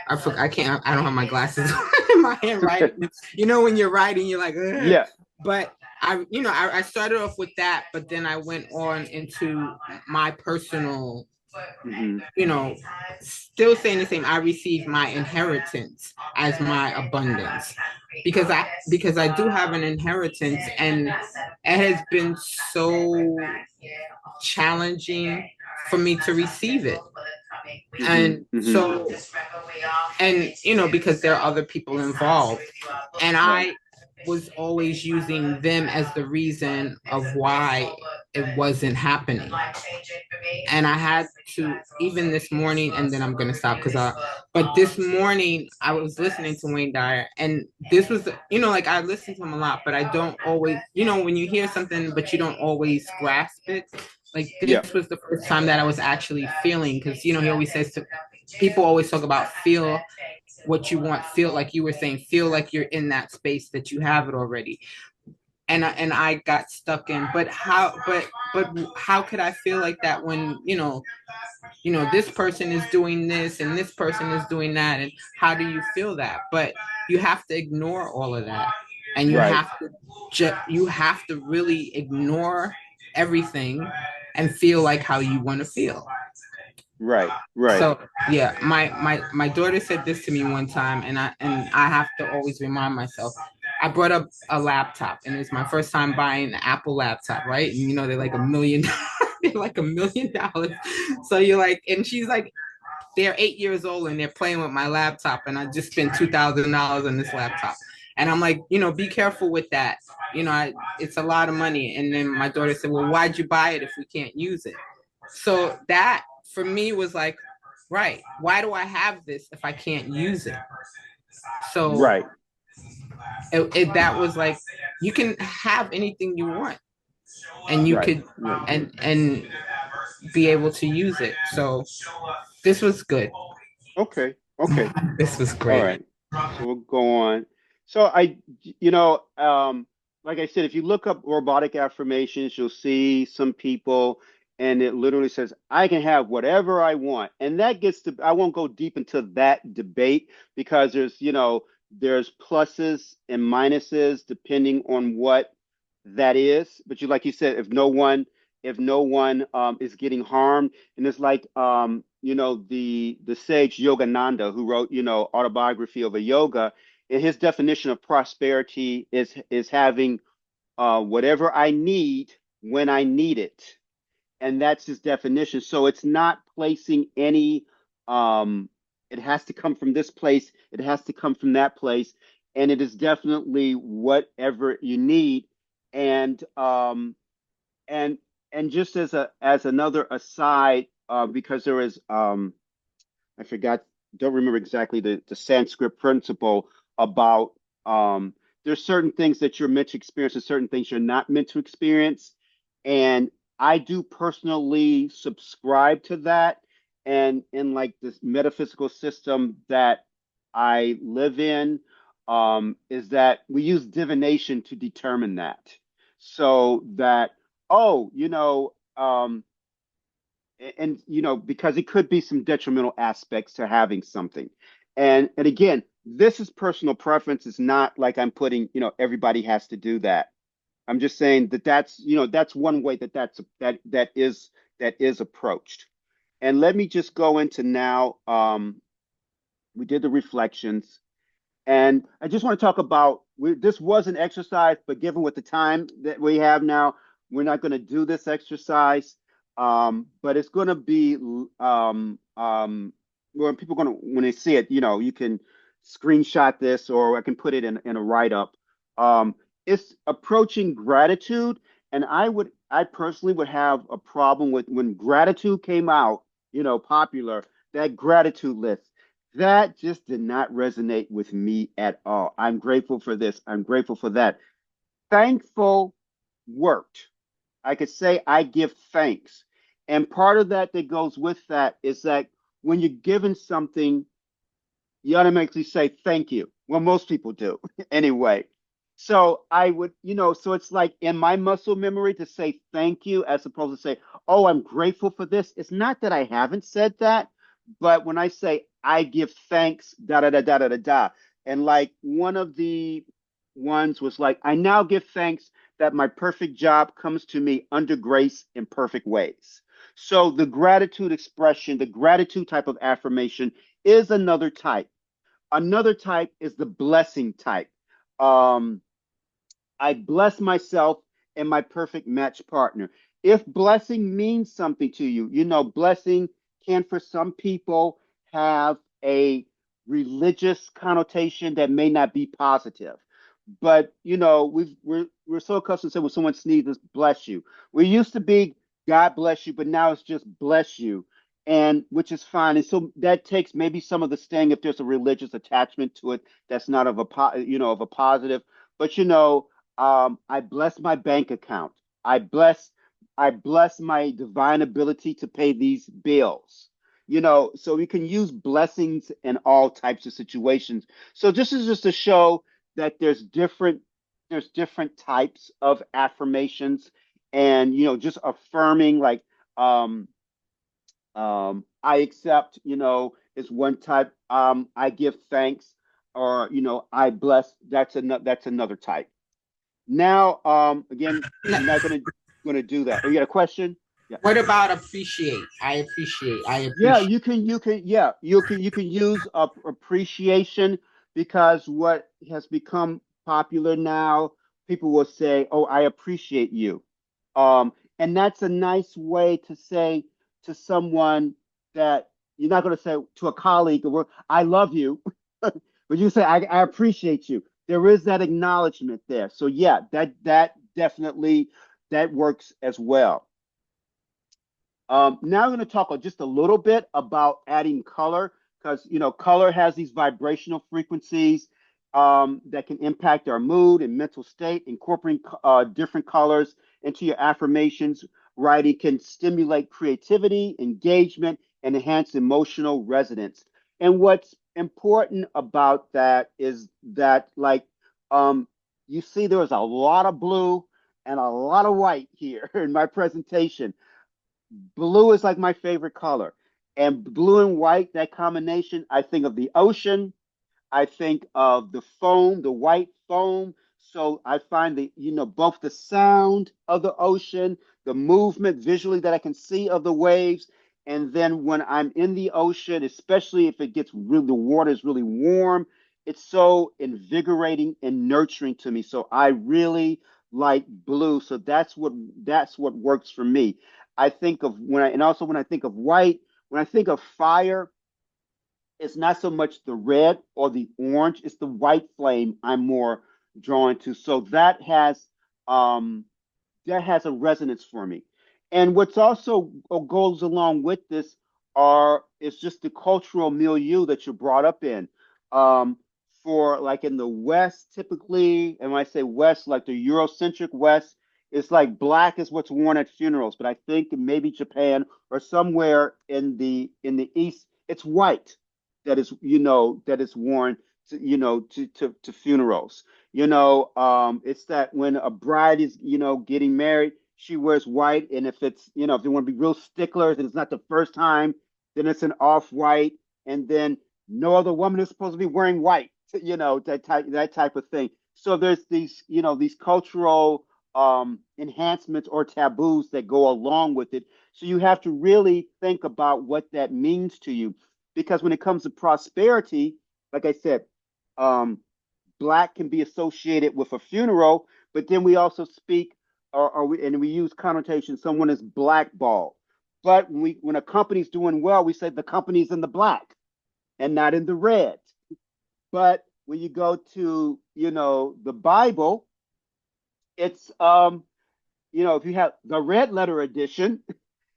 I don't have my glasses in my Okay. handwriting. When you're writing, you're like, ugh. Yeah. But I started off with that, but then I went on into my personal, Hmm. still saying the same. I receive my inheritance as my abundance, because I do have an inheritance, and it has been so challenging for me to receive it. Hmm. And Hmm. so, and because there are other people involved, and Right. I was always using them as the reason of why it wasn't happening. And I had to, even this morning, and then I'm going to stop but this morning I was listening to Wayne Dyer, and this was, like, I listen to him a lot, but I don't always, when you hear something, but you don't always grasp it. Like, Yeah. this was the first time that I was actually feeling, because, he always says people always talk about feel what you want, feel like you were saying, feel like you're in that space, that you have it already. And I got stuck in, but how could I feel like that when this person is doing this and this person is doing that, and how do you feel that? But you have to ignore all of that, and Right. you have to really ignore everything and feel like how you want to feel. Right. Right. So yeah, my daughter said this to me one time, and I have to always remind myself. I brought up a laptop, and it's my first time buying an Apple laptop, right? And they're like $1 million, they're like $1 million. So you're like, and she's like, they're 8 years old and they're playing with my laptop, and I just spent $2,000 on this laptop. And I'm like, be careful with that. It's a lot of money. And then my daughter said, well, why'd you buy it if we can't use it? So that for me was like, right, why do I have this if I can't use it? So Right. that was like, you can have anything you want, and you Right. could, Right. and be able to use it. So this was good. Okay. Okay. This was All great. right. So we'll go on. So you know, like I said, if you look up robotic affirmations, you'll see some people, and it literally says, I can have whatever I want. And that gets to, I won't go deep into that debate because there's pluses and minuses depending on what that is. But like you said, if no one is getting harmed, and it's like the sage Yogananda who wrote autobiography of a yoga, and his definition of prosperity is having whatever I need when I need it, and that's his definition. So it's not placing any it has to come from this place, it has to come from that place, and it is definitely whatever you need. And um and and just as another aside, because there is I forgot, don't remember exactly the Sanskrit principle about there's certain things that you're meant to experience and certain things you're not meant to experience. And I do personally subscribe to that. And in like this metaphysical system that I live in, is that we use divination to determine that. So that, oh, and because it could be some detrimental aspects to having something. And again, this is personal preference. It's not like I'm putting, everybody has to do that. I'm just saying that that's one way that is approached. And let me just go into now. We did the reflections. And I just want to talk about this was an exercise, but given with the time that we have now, we're not going to do this exercise. But it's going to be where people going to, when they see it, you can screenshot this or I can put it in a write up. Um, it's approaching gratitude. And I personally would have a problem with when gratitude came out, popular, that gratitude list. That just did not resonate with me at all. I'm grateful for this. I'm grateful for that. Thankful worked. I could say I give thanks. And part of that goes with that is that when you're given something, you automatically say thank you. Well, most people do anyway. So I would, so it's like in my muscle memory to say thank you as opposed to say, oh, I'm grateful for this. It's not that I haven't said that, but when I say I give thanks, da da da da da da da. And like one of the ones was like, I now give thanks that my perfect job comes to me under grace in perfect ways. So the gratitude expression, the gratitude type of affirmation is another type. Another type is the blessing type. Um, I bless myself and my perfect match partner. If blessing means something to you, blessing can for some people have a religious connotation that may not be positive. But we're so accustomed to say when someone sneezes, bless you. We used to be God bless you, but now it's just bless you, and which is fine. And so that takes maybe some of the sting if there's a religious attachment to it that's not of a positive. But I bless my bank account. I bless I bless my divine ability to pay these bills. So we can use blessings in all types of situations. So this is just to show that there's different types of affirmations and just affirming like I accept, is one type. I give thanks or I bless, that's another type. Now, again, we're not gonna do that. Oh, you got a question? Yeah. What about appreciate? I appreciate. I Yeah, appreciate. you can use appreciation because what has become popular now, people will say, "Oh, I appreciate you," and that's a nice way to say to someone that you're not going to say to a colleague, "I love you," but you say, "I appreciate you." There is that acknowledgement there. So yeah, that definitely that works as well. Now I'm going to talk just a little bit about adding color because color has these vibrational frequencies that can impact our mood and mental state. Incorporating different colors into your affirmations writing can stimulate creativity, engagement, and enhance emotional resonance. And what's important about that is that, like, um, you see, there was a lot of blue and a lot of white here in my presentation. Blue is like my favorite color. And blue and white, that combination, I think of the ocean. I think of the foam, the white foam. So I find that, both the sound of the ocean, the movement visually that I can see of the waves. And then when I'm in the ocean, especially if it gets really, the water is really warm, it's so invigorating and nurturing to me. So I really like blue. So that's what works for me. I think of and also when I think of white, when I think of fire, it's not so much the red or the orange, it's the white flame I'm more drawn to. So um that has a resonance for me. And what's also goes along with this are is just the cultural milieu that you're brought up in. Um, for like in the West, typically, and when I say West, like the Eurocentric West, it's like black is what's worn at funerals. But I think maybe Japan or somewhere in the East, it's white that is worn to funerals. It's that when a bride is, getting married, she wears white. And if they want to be real sticklers and it's not the first time, then it's an off white. And then no other woman is supposed to be wearing white. that type of thing. So there's these cultural enhancements or taboos that go along with it. So you have to really think about what that means to you, because when it comes to prosperity, like I said, um, black can be associated with a funeral, but then we also speak, and we use connotation. Someone is blackballed. But when a company's doing well, we say the company's in the black and not in the red. But when you go to, the Bible, it's if you have the red letter edition,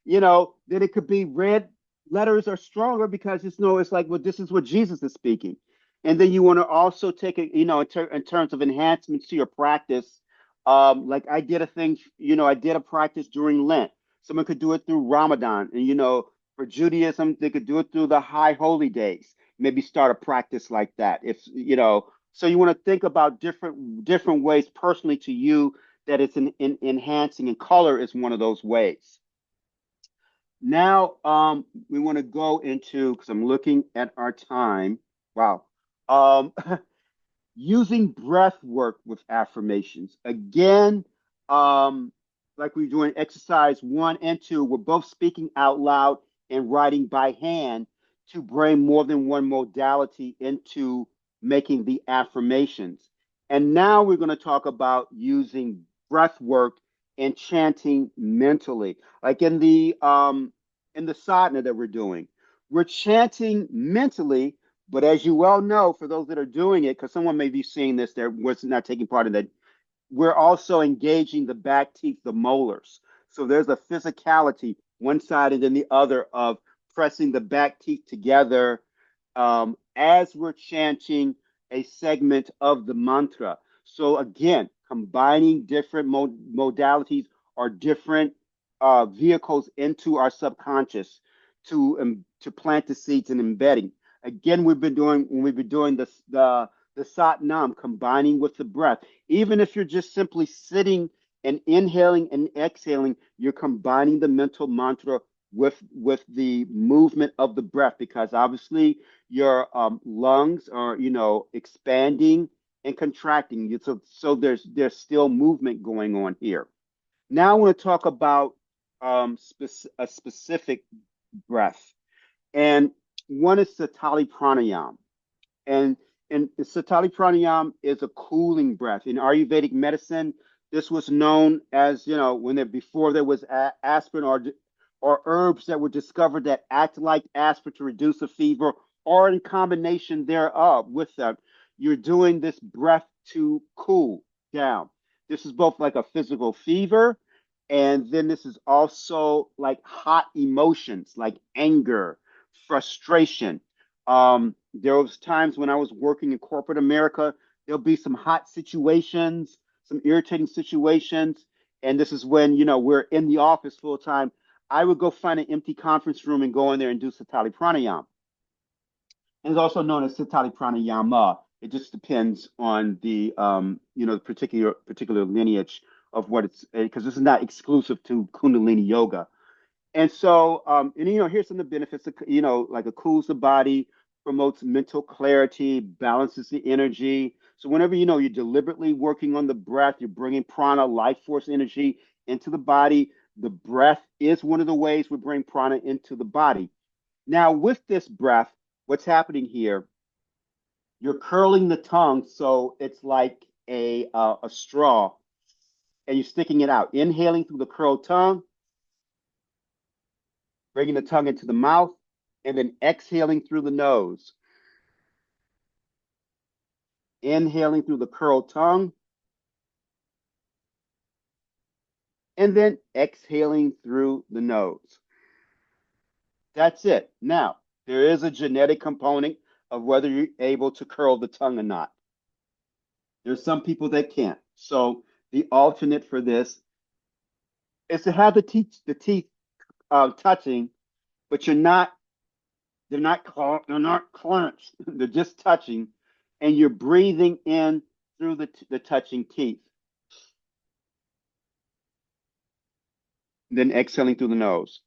then it could be red letters are stronger because it's like, well, this is what Jesus is speaking. And then you want to also take it, in terms of enhancements to your practice. Like I did a thing, I did a practice during Lent. Someone could do it through Ramadan, and for Judaism, they could do it through the high holy days. Maybe start a practice like that. If so you want to think about different ways personally to you that it's enhancing, and color is one of those ways. Now, we want to go into, because I'm looking at our time. Wow. Um, using breath work with affirmations. Again, um, like we're doing exercise 1 and 2, we're both speaking out loud and writing by hand to bring more than one modality into making the affirmations. And now we're going to talk about using breath work and chanting mentally. Like in the sadhana that we're doing. We're chanting mentally, but as you well know, for those that are doing it, because someone may be seeing this, there was not taking part in that, we're also engaging the back teeth, the molars. So there's a physicality, one side and then the other, of pressing the back teeth together as we're chanting a segment of the mantra. So again, combining different modalities or different vehicles into our subconscious to plant the seeds and embedding. Again, we've been doing the sat nam, combining with the breath. Even if you're just simply sitting and inhaling and exhaling, you're combining the mental mantra with the movement of the breath, because obviously your lungs are expanding and contracting. So there's still movement going on here. Now I want to talk about a specific breath, and one is Satali Pranayam. And and Satali Pranayam is a cooling breath. In Ayurvedic medicine, this was known as, before there was aspirin, or herbs that were discovered that act like aspirin to reduce a fever, or in combination thereof with them. You're doing this breath to cool down. This is both like a physical fever, and then this is also like hot emotions like anger, frustration. There was times when I was working in corporate America, there'll be some hot situations, some irritating situations, and this is when we're in the office full time. I would go find an empty conference room and go in there and do Satali Pranayam. And it's also known as Satali Pranayama. It just depends on the particular lineage of what it's, because this is not exclusive to Kundalini Yoga. And so, here's some of the benefits. Like it cools the body, promotes mental clarity, balances the energy. So whenever you're deliberately working on the breath, you're bringing prana, life force energy into the body. The breath is one of the ways we bring prana into the body. Now, with this breath, what's happening here? You're curling the tongue, so it's like a straw, and you're sticking it out, inhaling through the curled tongue, bringing the tongue into the mouth, and then exhaling through the nose. Inhaling through the curled tongue, and then exhaling through the nose. That's it. Now, there is a genetic component of whether you're able to curl the tongue or not. There's some people that can't. So the alternate for this is to have the teeth touching, but they're not clenched. They're just touching, and you're breathing in through the touching teeth, then exhaling through the nose.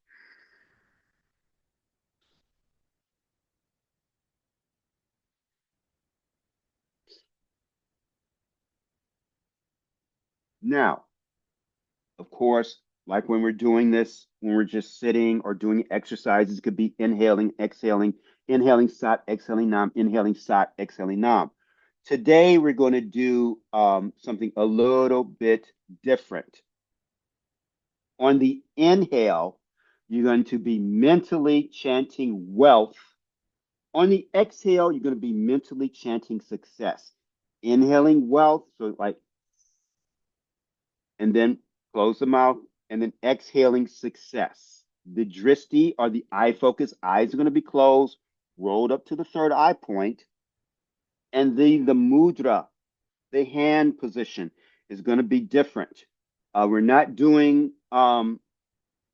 Now, of course, like when we're doing this, when we're just sitting or doing exercises, it could be inhaling, exhaling, inhaling sat, exhaling nam, inhaling sat, exhaling nam. Today, we're going to do something a little bit different. On the inhale, you're going to be mentally chanting wealth. On the exhale, you're going to be mentally chanting success. Inhaling wealth, so like, and then close the mouth, and then exhaling success. The dristi or the eye focus, eyes are going to be closed, rolled up to the third eye point, and the mudra, the hand position, is going to be different. We're not doing Gyan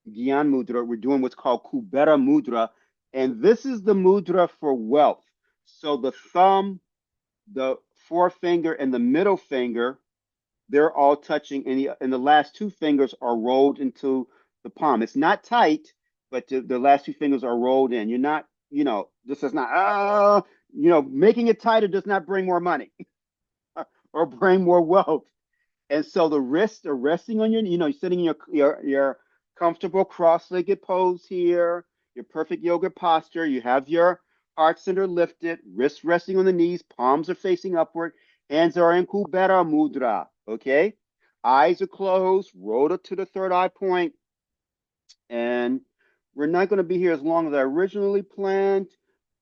Mudra, we're doing what's called Kubera Mudra, and this is the mudra for wealth. So the thumb, the forefinger, and the middle finger, they're all touching, and the last two fingers are rolled into the palm. It's not tight, but the last two fingers are rolled in. You're not, this is not, making it tighter does not bring more money or bring more wealth. And so the wrists are resting on you're sitting in your comfortable cross-legged pose here, your perfect yoga posture. You have your heart center lifted, wrists resting on the knees, palms are facing upward, hands are in Kubera Mudra. Okay? Eyes are closed, rolled up to the third eye point, and we're not going to be here as long as I originally planned,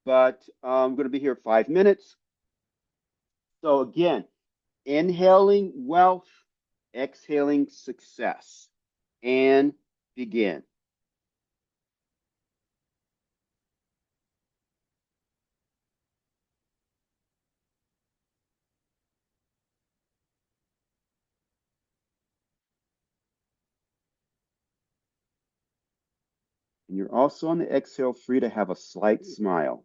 but I'm going to be here 5 minutes. So again, inhaling wealth, exhaling success, and begin. And you're also on the exhale free to have a slight smile.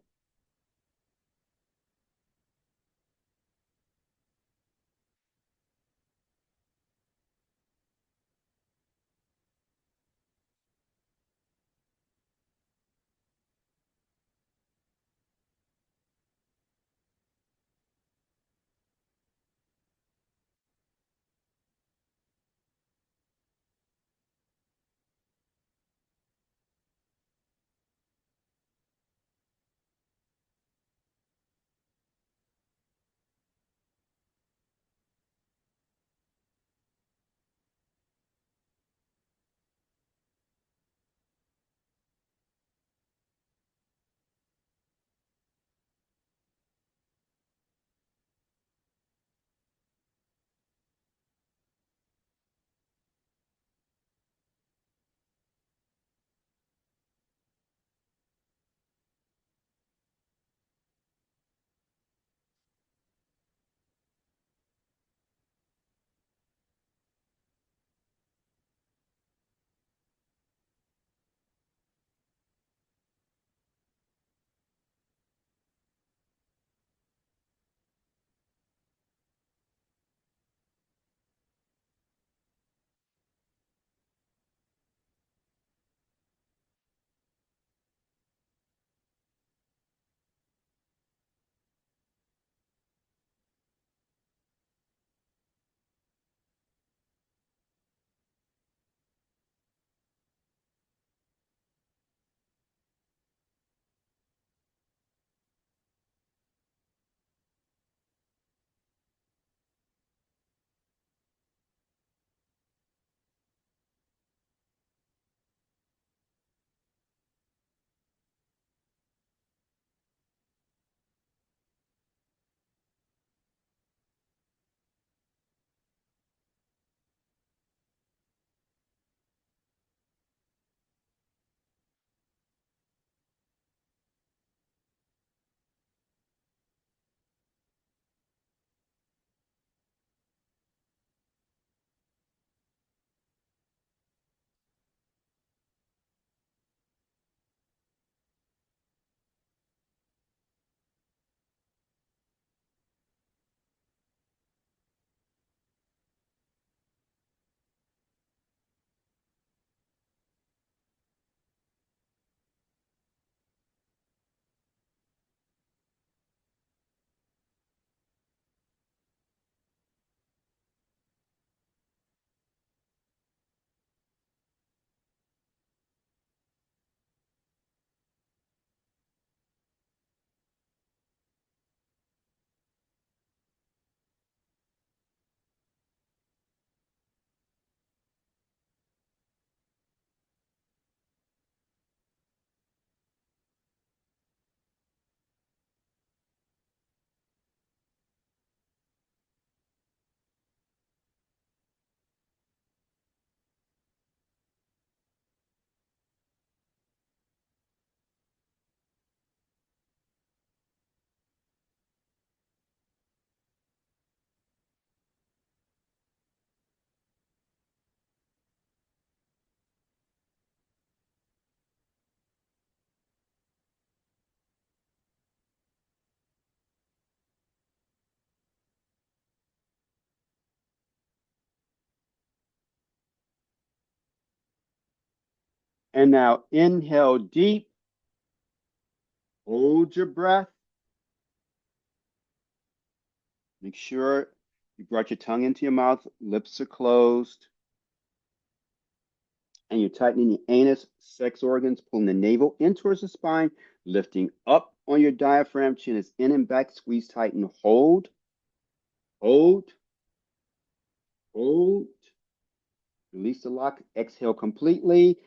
And now inhale deep, hold your breath. Make sure you brought your tongue into your mouth, lips are closed, and you're tightening the anus, sex organs, pulling the navel in towards the spine, lifting up on your diaphragm, chin is in and back, squeeze tight and hold, hold, hold. Release the lock, exhale completely.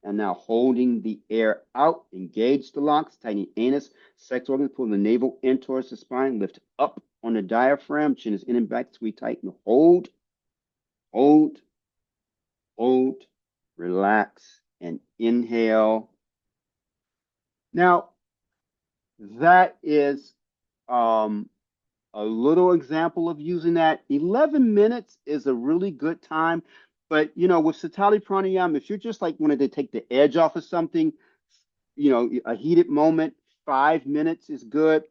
And now holding the air out, engage the locks, tighten the anus, sex organs, pull the navel in towards the spine, lift up on the diaphragm, chin is in and back, squeeze tight and hold, hold, hold, relax, and inhale. Now, that is a little example of using that. 11 minutes is a really good time. But, with Satali Pranayama, if you're just like wanted to take the edge off of something, a heated moment, 5 minutes is good.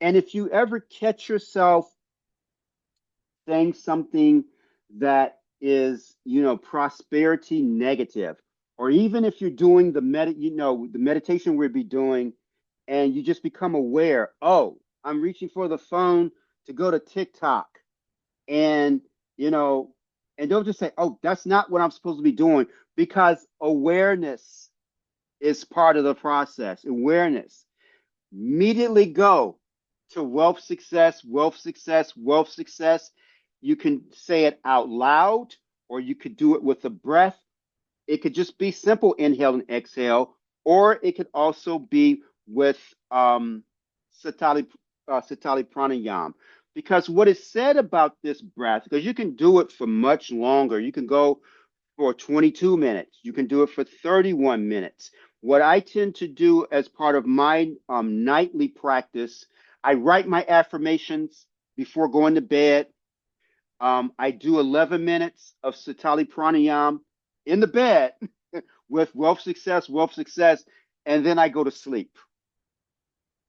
And if you ever catch yourself saying something that is, prosperity negative, or even if you're doing the meditation we'll be doing, and you just become aware, oh, I'm reaching for the phone to go to TikTok, and you know, and don't just say, oh, that's not what I'm supposed to be doing, because awareness is part of the process. Awareness. Immediately go to wealth success, wealth success, wealth success. You can say it out loud, or you could do it with a breath. It could just be simple inhale and exhale, or it could also be with Satali, Satali Pranayam. Because what is said about this breath, because you can do it for much longer, you can go for 22 minutes. You can do it for 31 minutes. What I tend to do as part of my nightly practice, I write my affirmations before going to bed. I do 11 minutes of Satali Pranayam in the bed with wealth success, and then I go to sleep.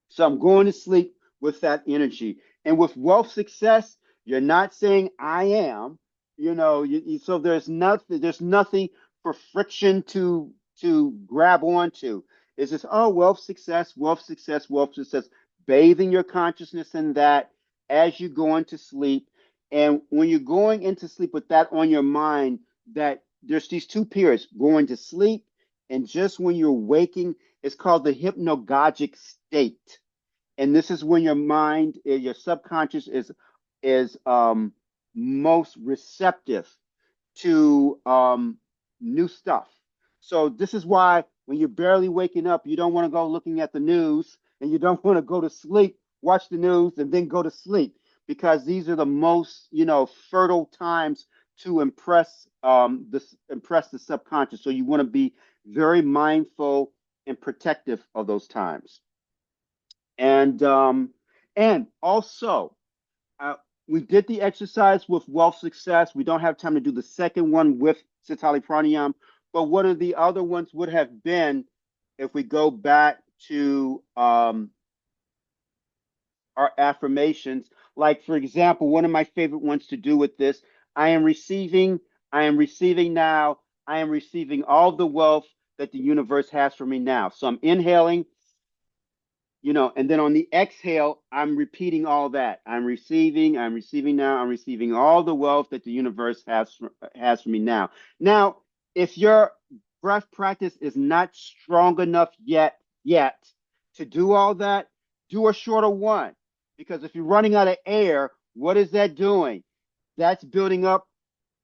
So I'm going to sleep with that energy. And with wealth success, you're not saying I am, so there's nothing for friction to grab onto. It's just, oh, wealth success, wealth success, wealth success, bathing your consciousness in that as you go into sleep. And when you're going into sleep with that on your mind, that there's these two periods, going to sleep and just when you're waking, it's called the hypnagogic state. And this is when your mind, your subconscious is most receptive to new stuff. So this is why when you're barely waking up, you don't want to go looking at the news, and you don't want to go to sleep, watch the news, and then go to sleep, because these are the most fertile times to impress the subconscious. So you want to be very mindful and protective of those times. And also, uh, we did the exercise with wealth success. We don't have time to do the second one with Sitali Pranayam, but one of the other ones would have been, if we go back to our affirmations. Like, for example, one of my favorite ones to do with this: I am receiving, I am receiving now, I am receiving all the wealth that the universe has for me now. So I'm inhaling, and then on the exhale, I'm repeating all that. I'm receiving now, I'm receiving all the wealth that the universe has for me now. Now, if your breath practice is not strong enough yet to do all that, do a shorter one. Because if you're running out of air, what is that doing? That's building up,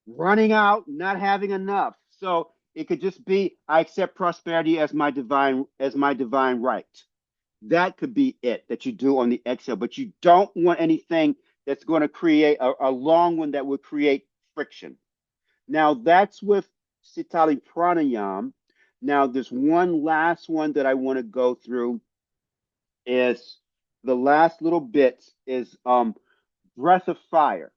running out, not having enough. So it could just be, I accept prosperity as my divine right. That could be it that you do on the exhale, but you don't want anything that's going to create a long one that would create friction. Now, that's with Sitali Pranayam. Now, there's one last one that I want to go through. Is the last little bit is breath of fire.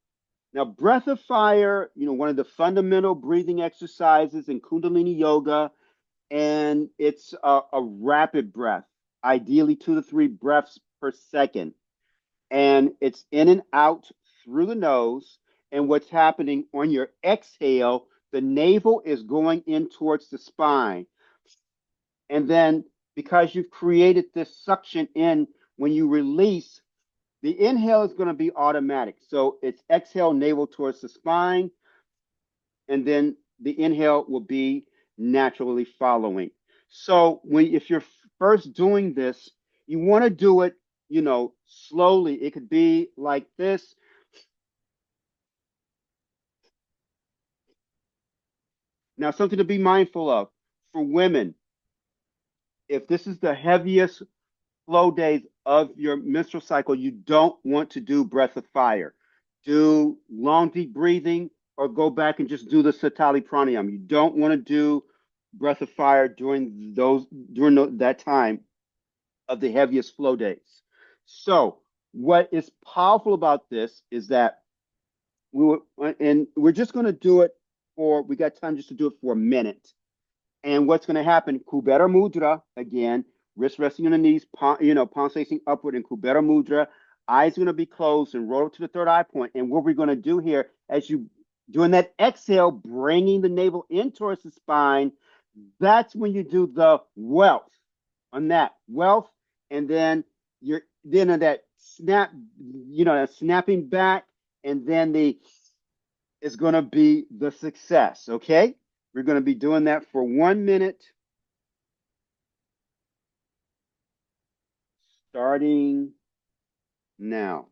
Now, breath of fire, one of the fundamental breathing exercises in Kundalini Yoga, and it's a rapid breath, ideally 2 to 3 breaths per second. And it's in and out through the nose. And what's happening on your exhale, the navel is going in towards the spine. And then because you've created this suction in, when you release, the inhale is going to be automatic. So it's exhale, navel towards the spine, and then the inhale will be naturally following. So if you're first doing this, you want to do it, slowly. It could be like this. Now, something to be mindful of for women, if this is the heaviest flow days of your menstrual cycle, you don't want to do breath of fire. Do long, deep breathing or go back and just do the Satali pranayama. You don't want to do breath of fire during that time of the heaviest flow days. So, what is powerful about this is that we're just going to do it we got time just to do it for a minute. And what's going to happen? Kubera Mudra again, wrist resting on the knees, palms facing upward in Kubera Mudra. Eyes going to be closed and roll to the third eye point. And what we're going to do here, as you doing that exhale, bringing the navel in towards the spine, that's when you do the wealth on that wealth, and then you're then on that snap, that snapping back, and then the is going to be the success. Okay. We're going to be doing that for 1 minute, starting now.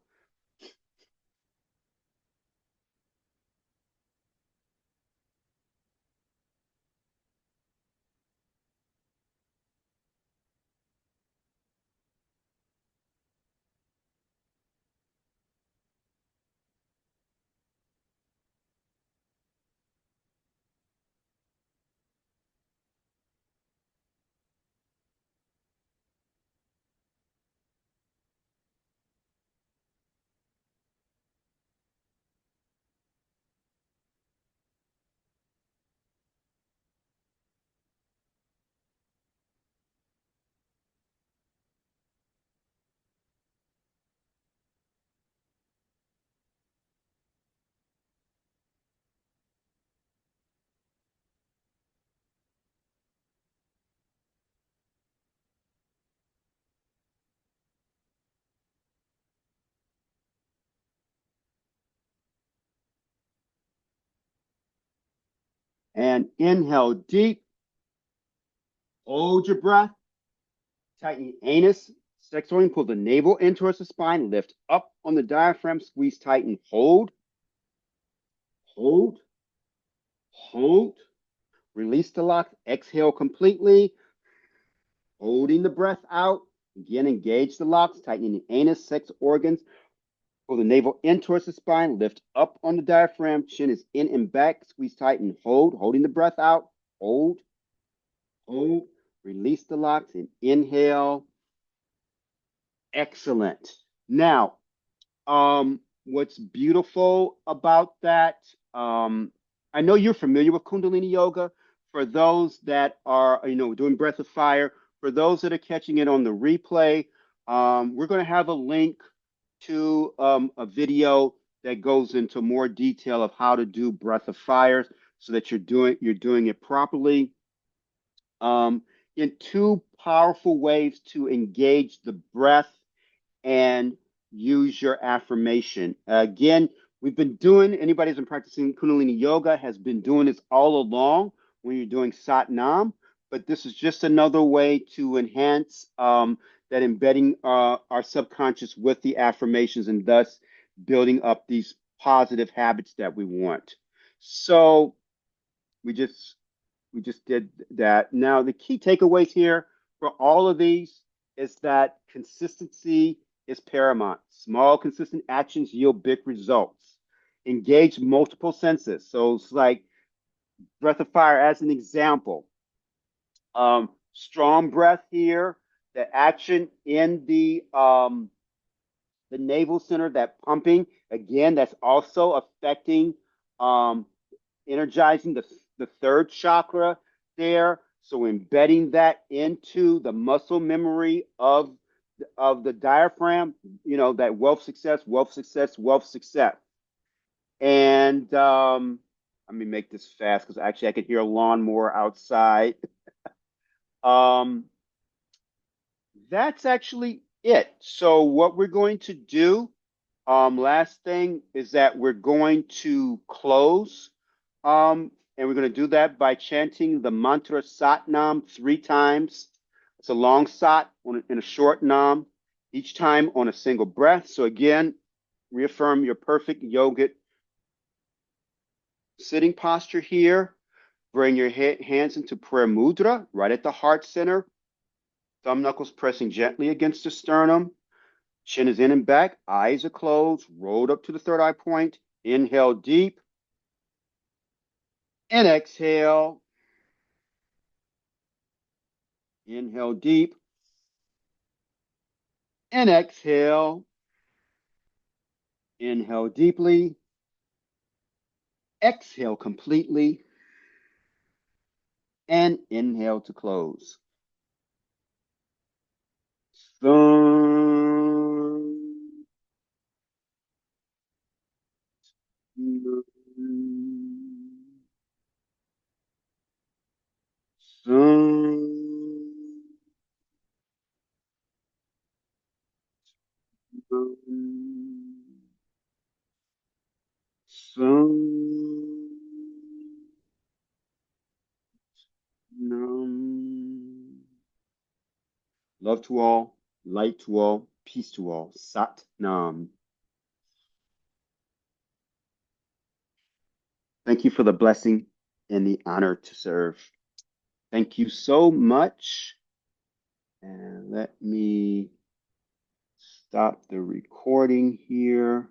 And inhale deep, hold your breath, tighten the anus, sex organ, pull the navel in towards the spine, lift up on the diaphragm, squeeze tight and hold, hold, hold. Release the lock, exhale completely, holding the breath out. Again, engage the locks, tightening the anus, sex organs. Pull the navel in towards the spine, lift up on the diaphragm, chin is in and back, squeeze tight and hold, holding the breath out. Hold, hold. Release the locks and inhale. Excellent. Now, what's beautiful about that, I know you're familiar with Kundalini Yoga. For those that are, doing Breath of Fire, for those that are catching it on the replay, we're going to have a link to a video that goes into more detail of how to do Breath of Fire so that you're doing it properly. In two powerful ways to engage the breath and use your affirmation. Again, anybody who's been practicing Kundalini Yoga has been doing this all along when you're doing Sat Nam, but this is just another way to enhance that embedding our subconscious with the affirmations and thus building up these positive habits that we want. So we just we just did that. Now, the key takeaways here for all of these is that consistency is paramount. Small, consistent actions yield big results. Engage multiple senses. So it's like breath of fire as an example. Strong breath here. The action in the navel center, that pumping, again, that's also affecting um, energizing the third chakra there. So embedding that into the muscle memory of the diaphragm, that wealth, success, wealth, success, wealth, success. And Let me make this fast because actually I can hear a lawnmower outside. Um, that's actually it. So what we're going to do, last thing is that we're going to close, and we're going to do that by chanting the mantra Satnam 3 times. It's a long Sat in a short Nam, each time on a single breath. So again, reaffirm your perfect yogic sitting posture here. Bring your hands into prayer mudra, right at the heart center. Thumb knuckles pressing gently against the sternum. Chin is in and back. Eyes are closed. Rolled up to the third eye point. Inhale deep. And exhale. Inhale deep. And exhale. Inhale deeply. Exhale completely. And inhale to close. Thumb. Thumb. Some love to all, light to all, peace to all. Sat Nam. Thank you for the blessing and the honor to serve. Thank you so much. And let me stop the recording here.